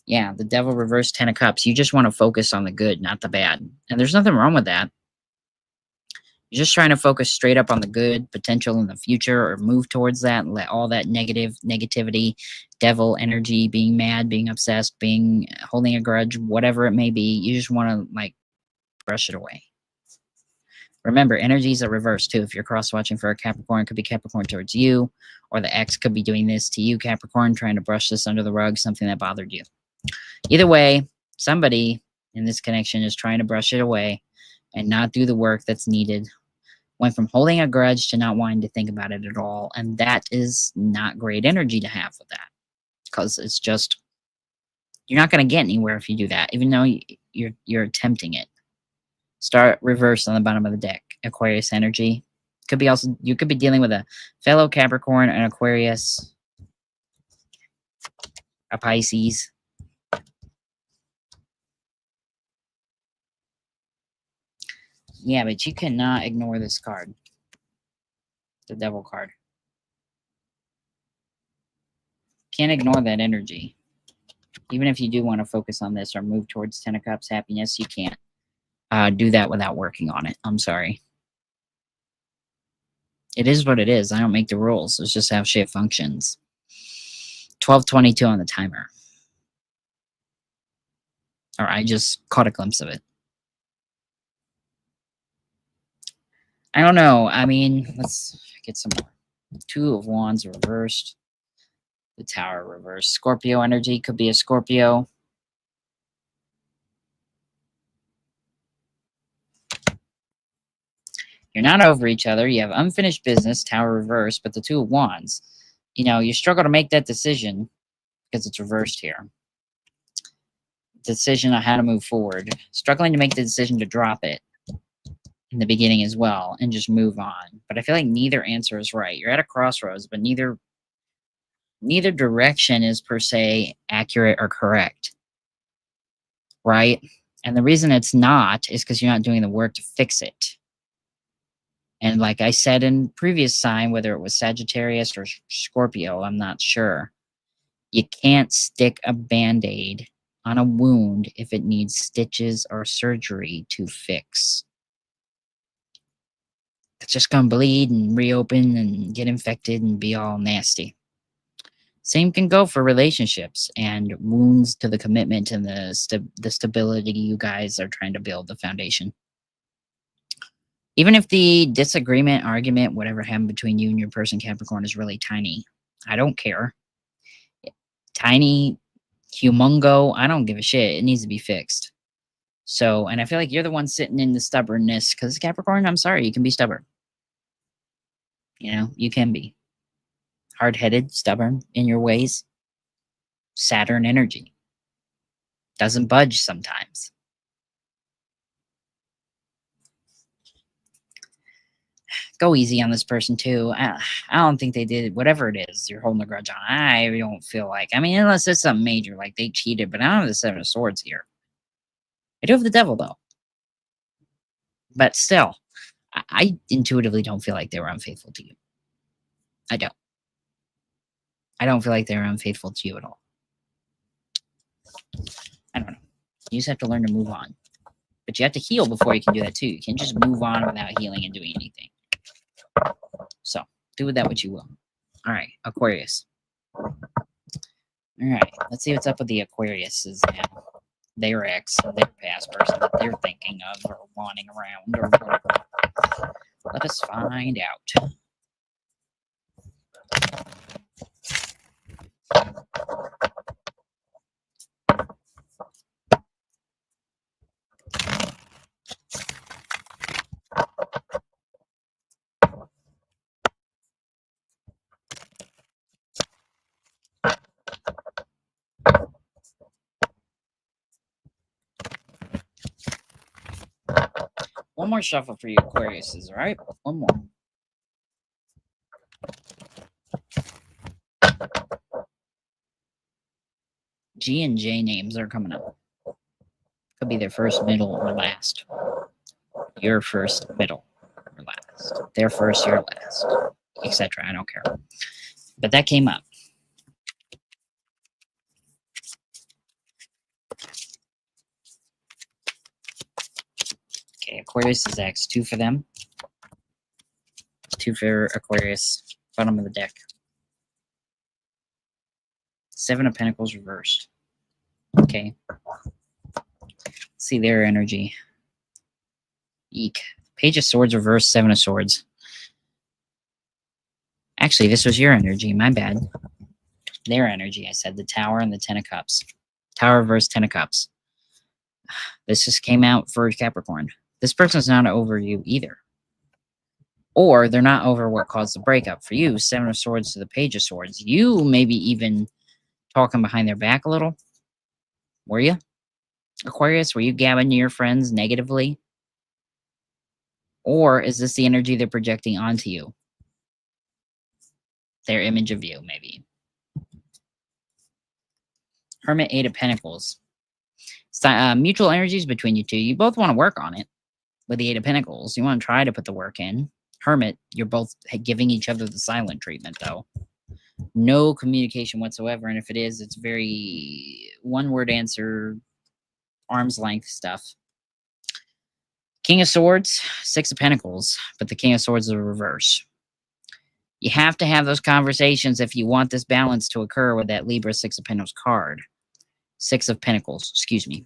Yeah, the Devil reversed, 10 of Cups. You just want to focus on the good, not the bad. And there's nothing wrong with that. You're just trying to focus straight up on the good potential in the future or move towards that and let all that negativity, devil energy, being mad, being obsessed, holding a grudge, whatever it may be, you just want to like brush it away. Remember, energies are reversed too. If you're cross-watching for a Capricorn, it could be Capricorn towards you, or the ex could be doing this to you, Capricorn, trying to brush this under the rug, something that bothered you. Either way, somebody in this connection is trying to brush it away and not do the work that's needed. Went from holding a grudge to not wanting to think about it at all, and that is not great energy to have with that, because it's just, you're not going to get anywhere if you do that, even though you're attempting it. Start reverse on the bottom of the deck. Aquarius energy. Could be also, you could be dealing with a fellow Capricorn, an Aquarius, a Pisces. Yeah, but you cannot ignore this card. The Devil card. Can't ignore that energy. Even if you do want to focus on this or move towards 10 of Cups happiness, you can't do that without working on it. I'm sorry. It is what it is. I don't make the rules. It's just how shit functions. 12:22 on the timer. Or I just caught a glimpse of it. I don't know. I mean, let's get some more. 2 of Wands reversed. The Tower reversed. Scorpio energy. Could be a Scorpio. You're not over each other. You have unfinished business. Tower reversed. But the 2 of Wands, you know, you struggle to make that decision because it's reversed here. Decision on how to move forward. Struggling to make the decision to drop it in the beginning as well and just move on. But I feel like neither answer is right. You're at a crossroads, but neither direction is per se accurate or correct. Right? And the reason it's not is because you're not doing the work to fix it. And like I said in previous sign, whether it was Sagittarius or Scorpio, I'm not sure. You can't stick a Band-Aid on a wound if it needs stitches or surgery to fix. It's just going to bleed and reopen and get infected and be all nasty. Same can go for relationships and wounds to the commitment and the stability you guys are trying to build, the foundation. Even if the disagreement, argument, whatever happened between you and your person, Capricorn, is really tiny, I don't care. Tiny, humongo, I don't give a shit. It needs to be fixed. So, and I feel like you're the one sitting in the stubbornness because Capricorn, I'm sorry, you can be stubborn. You know, you can be hard-headed, stubborn in your ways. Saturn energy. Doesn't budge sometimes. Go easy on this person too. I don't think they did whatever it is you're holding a grudge on. I don't feel like. I mean, unless it's something major, like they cheated, but I don't have the Seven of Swords here. I do have the Devil though. But still, I intuitively don't feel like they were unfaithful to you. I don't. I don't feel like they were unfaithful to you at all. I don't know. You just have to learn to move on. But you have to heal before you can do that too. You can't just move on without healing and doing anything. So, do with that what you will. All right, Aquarius. All right, let's see what's up with the Aquariuses now. Their ex, their past person that they're thinking of or wanting around or whatever. Let us find out. One more shuffle for you Aquariuses, all right? One more. G and J names are coming up. Could be their first, middle, or last. Your first, middle, or last. Their first, your last, etc. I don't care. But that came up. Okay, Aquarius is X. 2 for them. 2 for Aquarius. Bottom of the deck. 7 of Pentacles reversed. Okay. See their energy. Eek. Page of Swords reversed, 7 of Swords. Actually, this was your energy. My bad. Their energy, I said. The Tower and the 10 of Cups. Tower reversed, 10 of Cups. This just came out for Capricorn. This person's not over you either. Or they're not over what caused the breakup. For you, 7 of Swords to the Page of Swords. You maybe even talking behind their back a little. Were you? Aquarius, were you gabbing to your friends negatively? Or is this the energy they're projecting onto you? Their image of you, maybe. Hermit, 8 of Pentacles. Mutual energies between you two. You both want to work on it with the 8 of Pentacles. You want to try to put the work in. Hermit, you're both giving each other the silent treatment, though. No communication whatsoever, and if it is, it's very one-word answer, arm's length stuff. King of Swords, 6 of Pentacles, but the King of Swords is a reverse. You have to have those conversations if you want this balance to occur with that Libra 6 of Pentacles card. 6 of Pentacles, excuse me.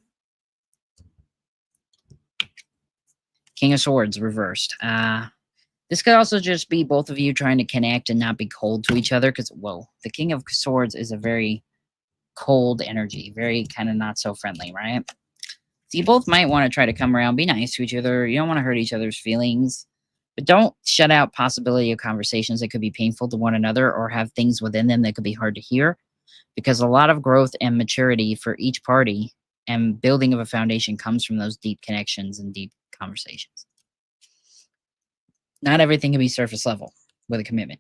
King of Swords reversed. This could also just be both of you trying to connect and not be cold to each other because, whoa, the King of Swords is a very cold energy, very kind of not so friendly, right? So you both might want to try to come around, be nice to each other. You don't want to hurt each other's feelings, but don't shut out possibility of conversations that could be painful to one another or have things within them that could be hard to hear, because a lot of growth and maturity for each party and building of a foundation comes from those deep connections and deep conversations. Not everything can be surface level with a commitment.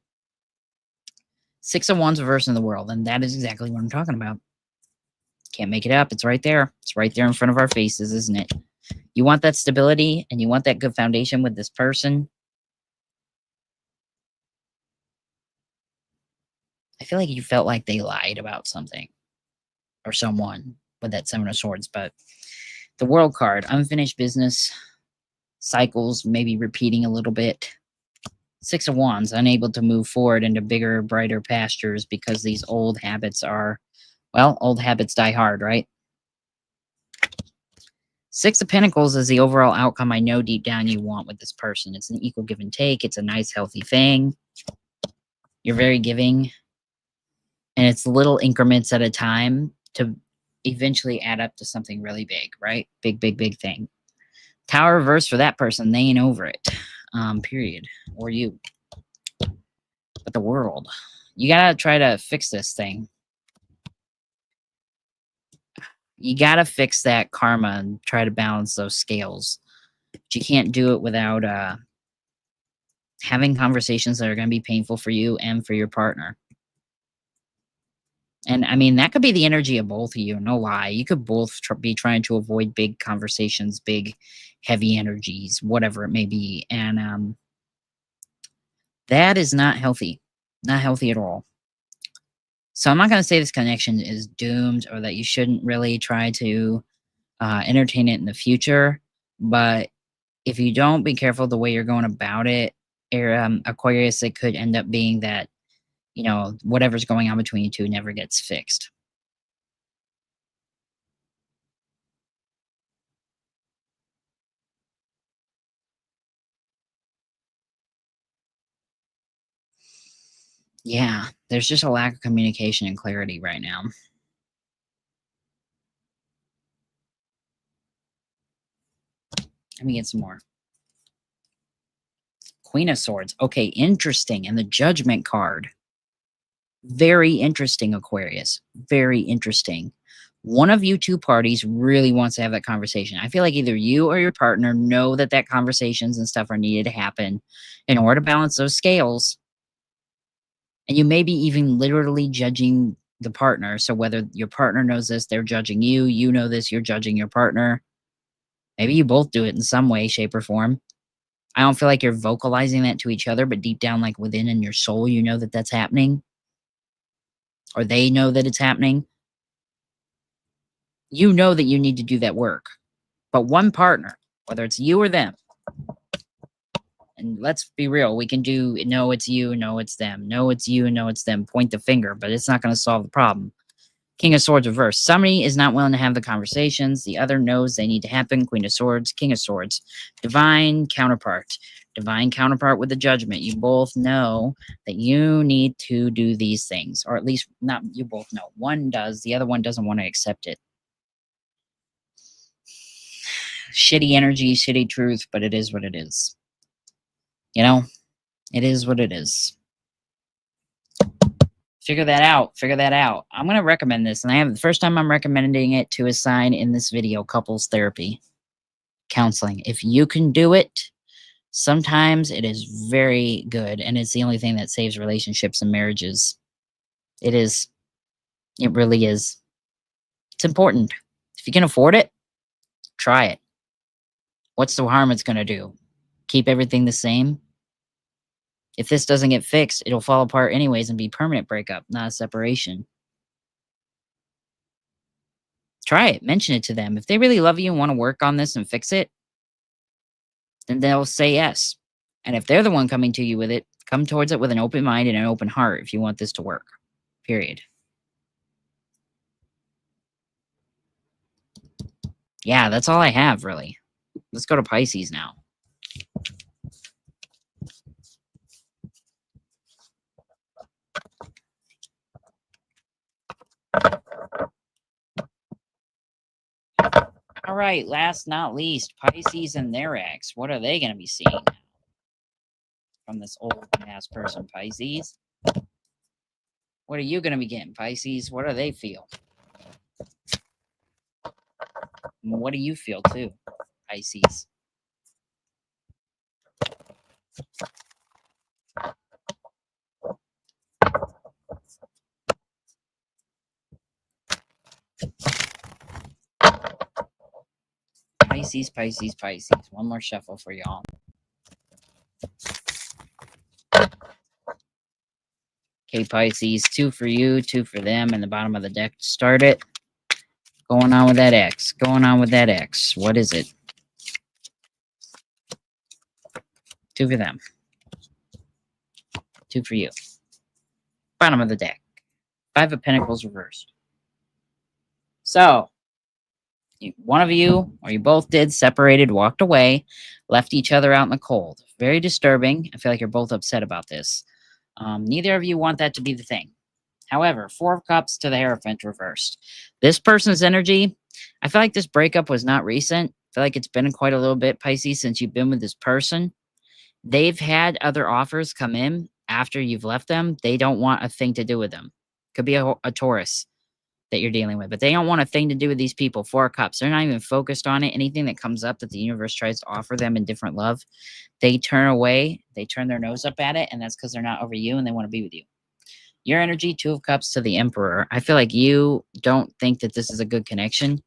6 of Wands reversed in the world, and that is exactly what I'm talking about. Can't make it up. It's right there. It's right there in front of our faces, isn't it? You want that stability, and you want that good foundation with this person. I feel like you felt like they lied about something or someone, with that Seven of Swords. But the World card, unfinished business, cycles, maybe repeating a little bit. Six of Wands, unable to move forward into bigger, brighter pastures because these old habits are, well, old habits die hard, right? Six of Pentacles is the overall outcome I know deep down you want with this person. It's an equal give and take. It's a nice, healthy thing. You're very giving. And it's little increments at a time to eventually add up to something really big, right? Big, big, big thing. Tower reverse for that person. They ain't over it. Period. Or you. But the world. You gotta try to fix this thing. You gotta fix that karma and try to balance those scales. But you can't do it without having conversations that are going to be painful for you and for your partner. And I mean, that could be the energy of both of you. No lie. You could both be trying to avoid big conversations, big, heavy energies, whatever it may be. And that is not healthy. Not healthy at all. So I'm not going to say this connection is doomed or that you shouldn't really try to entertain it in the future. But if you don't be careful the way you're going about it, Aquarius, it could end up being that, you know, whatever's going on between you two never gets fixed. Yeah, there's just a lack of communication and clarity right now. Let me get some more. Queen of Swords. Okay, interesting. And the Judgment card. Very interesting, Aquarius. Very interesting. One of you two parties really wants to have that conversation. I feel like either you or your partner know that conversations and stuff are needed to happen in order to balance those scales. And you may be even literally judging the partner. So whether your partner knows this, they're judging you. You know this, you're judging your partner. Maybe you both do it in some way, shape, or form. I don't feel like you're vocalizing that to each other, but deep down, like within in your soul, you know that that's happening. Or they know that it's happening. You know that you need to do that work. But one partner, whether it's you or them, and let's be real, we can do no, it's you, no, it's them. No, it's you, no, it's them. Point the finger, but it's not going to solve the problem. King of Swords reverse. Somebody is not willing to have the conversations. The other knows they need to happen. Queen of Swords, King of Swords. Divine counterpart. Divine counterpart with the Judgment. You both know that you need to do these things. Or at least, not you both know. One does. The other one doesn't want to accept it. Shitty energy, shitty truth, but it is what it is. You know? It is what it is. Figure that out. Figure that out. I'm going to recommend this. And I have the first time I'm recommending it to a sign in this video, couples therapy, counseling. If you can do it, sometimes it is very good. And it's the only thing that saves relationships and marriages. It is. It really is. It's important. If you can afford it, try it. What's the harm it's going to do? Keep everything the same? If this doesn't get fixed, it'll fall apart anyways and be permanent breakup, not a separation. Try it. Mention it to them. If they really love you and want to work on this and fix it, then they'll say yes. And if they're the one coming to you with it, come towards it with an open mind and an open heart if you want this to work. Period. Yeah, that's all I have, really. Let's go to Pisces now. All right, last not least, Pisces and their ex. What are they going to be seeing from this old ass person, Pisces? What are you going to be getting, Pisces? What do they feel? And what do you feel, too, Pisces? Pisces, Pisces, Pisces. One more shuffle for y'all. Okay, Pisces, 2 for you, 2 for them, and the bottom of the deck to start it. Going on with that X. Going on with that X. What is it? 2 for them. 2 for you. Bottom of the deck. 5 of Pentacles reversed. So, one of you, or you both did, separated, walked away, left each other out in the cold. Very disturbing. I feel like you're both upset about this. Neither of you want that to be the thing. However, 4 of Cups to the Hierophant reversed. This person's energy, I feel like this breakup was not recent. I feel like it's been quite a little bit, Pisces, since you've been with this person. They've had other offers come in after you've left them. They don't want a thing to do with them. Could be a Taurus that you're dealing with, but they don't want a thing to do with these people. 4 of Cups. They're not even focused on it. Anything that comes up that the universe tries to offer them in different love, they turn away. They turn their nose up at it, and that's because they're not over you and they want to be with you. Your energy, 2 of Cups to the Emperor. I feel like you don't think that this is a good connection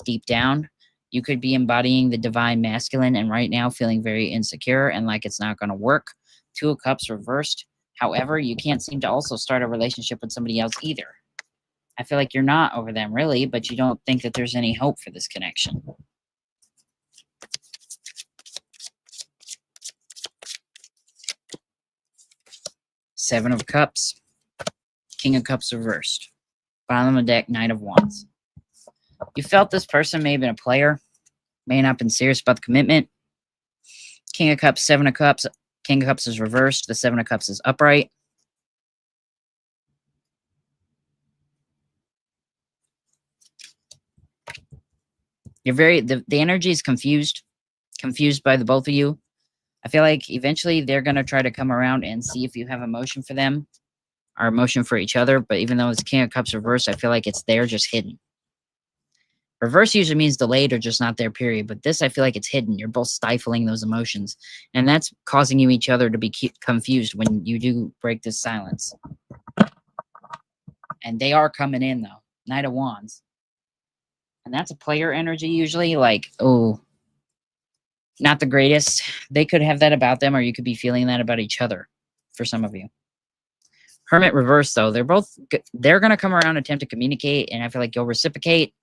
deep down. You could be embodying the divine masculine and right now feeling very insecure and like it's not going to work. 2 of Cups reversed. However, you can't seem to also start a relationship with somebody else either. I feel like you're not over them really, but you don't think that there's any hope for this connection. Seven of Cups. King of Cups reversed. Bottom of the deck, Knight of Wands. You felt this person may have been a player, may not have been serious about the commitment. King of Cups, 7 of Cups. King of Cups is reversed. The 7 of Cups is upright. You're the energy is confused by the both of you. I feel like eventually they're going to try to come around and see if you have emotion for them or emotion for each other. But even though it's King of Cups reversed, I feel like it's there just hidden. Reverse usually means delayed or just not there, period. But this, I feel like it's hidden. You're both stifling those emotions. And that's causing you each other to be confused when you do break this silence. And they are coming in, though. Knight of Wands. And that's a player energy usually. Like, oh, not the greatest. They could have that about them, or you could be feeling that about each other for some of you. Hermit reverse, though. They're going to come around and attempt to communicate, and I feel like you'll reciprocate.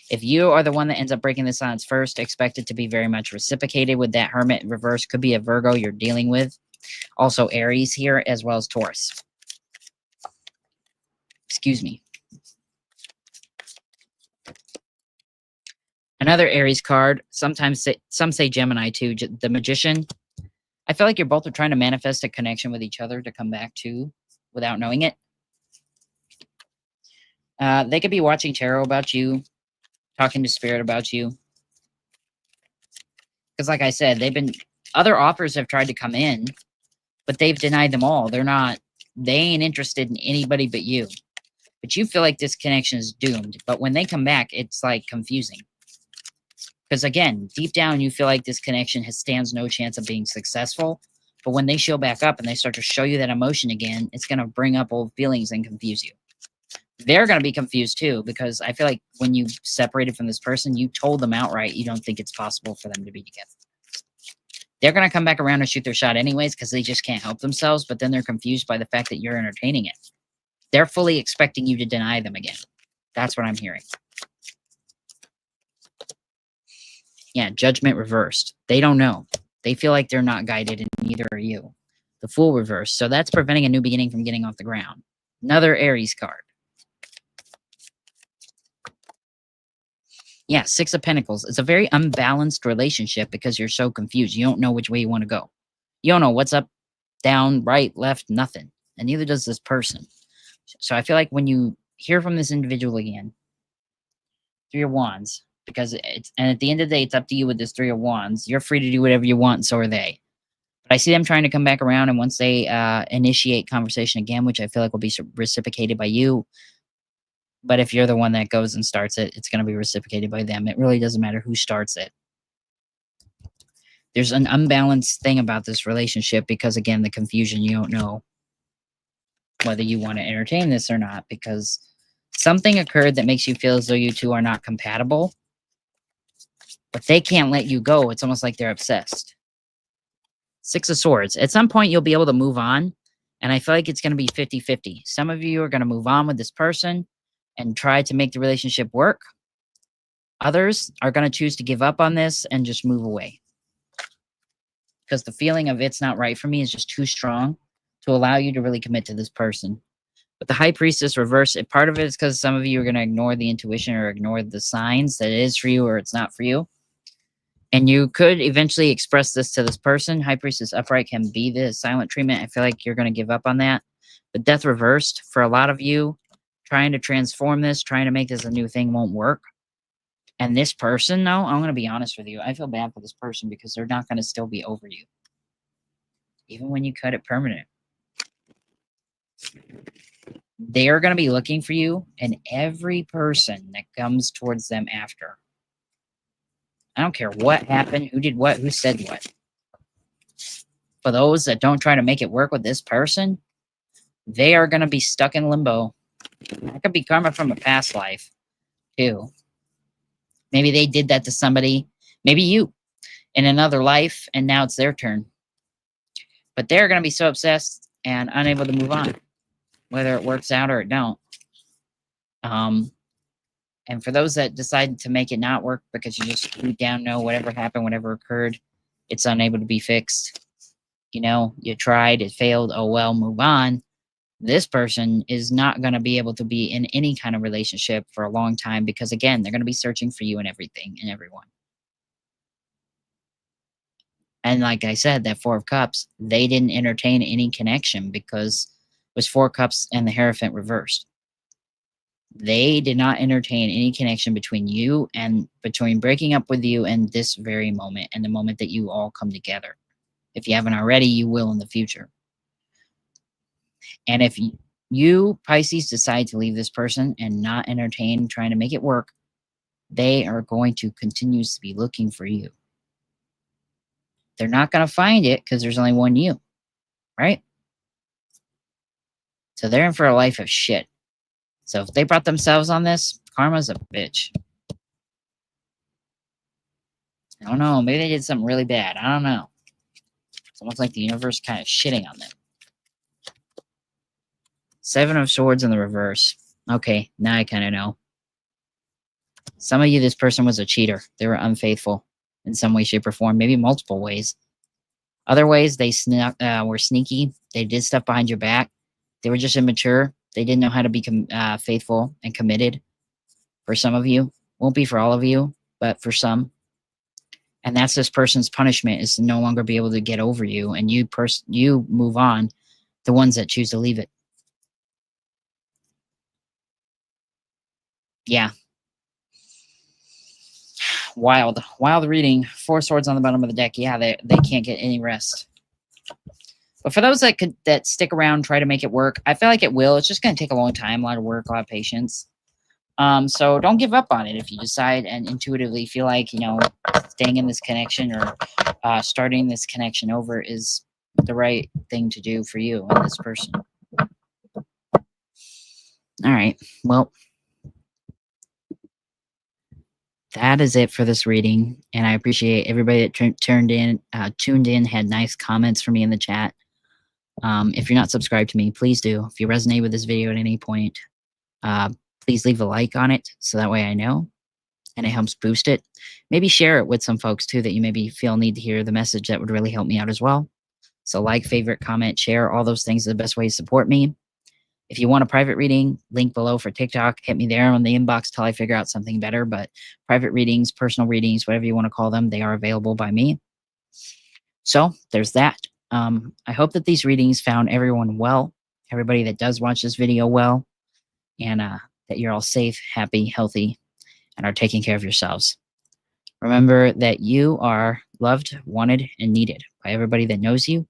If you are the one that ends up breaking the silence first, expect it to be very much reciprocated with that Hermit reverse. Could be a Virgo you're dealing with. Also Aries here, as well as Taurus. Excuse me. Another Aries card. Sometimes some say Gemini too. The Magician. I feel like you're both are trying to manifest a connection with each other to come back to without knowing it. They could be watching tarot about you, talking to spirit about you. Because like I said, other offers have tried to come in, but they've denied them all. They ain't interested in anybody but you. But you feel like this connection is doomed. But when they come back, it's like confusing. Because again, deep down, you feel like this connection stands no chance of being successful. But when they show back up and they start to show you that emotion again, it's going to bring up old feelings and confuse you. They're going to be confused too, because I feel like when you separated from this person, you told them outright you don't think it's possible for them to be together. They're going to come back around and shoot their shot anyways because they just can't help themselves, but then they're confused by the fact that you're entertaining it. They're fully expecting you to deny them again. That's what I'm hearing. Yeah, Judgment reversed. They don't know. They feel like they're not guided, and neither are you. The Fool reversed. So that's preventing a new beginning from getting off the ground. Another Aries card. Yeah, 6 of Pentacles. It's a very unbalanced relationship because you're so confused. You don't know which way you want to go. You don't know what's up, down, right, left, nothing. And neither does this person. So I feel like when you hear from this individual again, 3 of Wands, because and at the end of the day, it's up to you with this 3 of Wands. You're free to do whatever you want, and so are they. But I see them trying to come back around, and once they initiate conversation again, which I feel like will be reciprocated by you, but if you're the one that goes and starts it, it's going to be reciprocated by them. It really doesn't matter who starts it. There's an unbalanced thing about this relationship because, again, the confusion, you don't know whether you want to entertain this or not because something occurred that makes you feel as though you two are not compatible, but they can't let you go. It's almost like they're obsessed. 6 of Swords. At some point, you'll be able to move on, and I feel like it's going to be 50-50. Some of you are going to move on with this person and try to make the relationship work. Others are going to choose to give up on this and just move away. Because the feeling of it's not right for me is just too strong to allow you to really commit to this person. But the High Priestess reverse, part of it is because some of you are going to ignore the intuition or ignore the signs that it is for you or it's not for you. And you could eventually express this to this person. High Priestess upright can be the silent treatment. I feel like you're going to give up on that. But Death reversed, for a lot of you, trying to transform this, trying to make this a new thing won't work. And this person, though, I'm going to be honest with you. I feel bad for this person because they're not going to still be over you. Even when you cut it permanent. They are going to be looking for you and every person that comes towards them after. I don't care what happened, who did what, who said what. For those that don't try to make it work with this person, they are going to be stuck in limbo. That could be karma from a past life, too. Maybe they did that to somebody, maybe you, in another life, and now it's their turn. But they're going to be so obsessed and unable to move on, whether it works out or it don't. And for those that decide to make it not work because you just deep down know whatever happened, whatever occurred, it's unable to be fixed. You know, you tried, it failed, oh well, move on. This person is not going to be able to be in any kind of relationship for a long time because, again, they're going to be searching for you and everything and everyone. And like I said, that Four of Cups, they didn't entertain any connection because it was Four Cups and the Hierophant reversed. They did not entertain any connection between you and between breaking up with you and this very moment and the moment that you all come together. If you haven't already, you will in the future. And if you, Pisces, decide to leave this person and not entertain trying to make it work, they are going to continuously be looking for you. They're not going to find it because there's only one you, right? So they're in for a life of shit. So if they brought themselves on this, karma's a bitch. I don't know. Maybe they did something really bad. I don't know. It's almost like the universe kind of shitting on them. Seven of Swords in the reverse. Okay, now I kind of know. Some of you, this person was a cheater. They were unfaithful in some way, shape, or form. Maybe multiple ways. Other ways, they were sneaky. They did stuff behind your back. They were just immature. They didn't know how to be faithful and committed. For some of you. Won't be for all of you, but for some. And that's this person's punishment, is to no longer be able to get over you. And you move on. The ones that choose to leave it. Yeah. Wild reading. Four Swords on the bottom of the deck. Yeah, they can't get any rest. But for those that stick around, try to make it work, I feel like it will. It's just going to take a long time, a lot of work, a lot of patience. So don't give up on it if you decide and intuitively feel like, you know, staying in this connection or starting this connection over is the right thing to do for you and this person. All right. Well, that is it for this reading, and I appreciate everybody that tuned in, had nice comments for me in the chat. If you're not subscribed to me, please do. If you resonate with this video at any point, please leave a like on it so that way I know, and it helps boost it. Maybe share it with some folks too that you maybe feel need to hear the message. That would really help me out as well. So like, favorite, comment, share, all those things are the best way to support me. If you want a private reading, link below for TikTok. Hit me there on the inbox till I figure out something better. But private readings, personal readings, whatever you want to call them, they are available by me. So there's that. I hope that these readings found everyone well, everybody that does watch this video well, and that you're all safe, happy, healthy, and are taking care of yourselves. Remember that you are loved, wanted, and needed by everybody that knows you,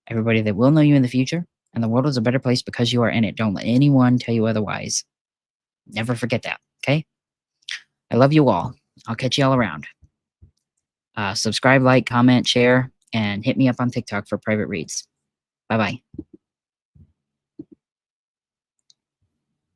everybody that will know you in the future. And the world is a better place because you are in it. Don't let anyone tell you otherwise. Never forget that, okay? I love you all. I'll catch you all around. Subscribe, like, comment, share, and hit me up on TikTok for private reads. Bye-bye.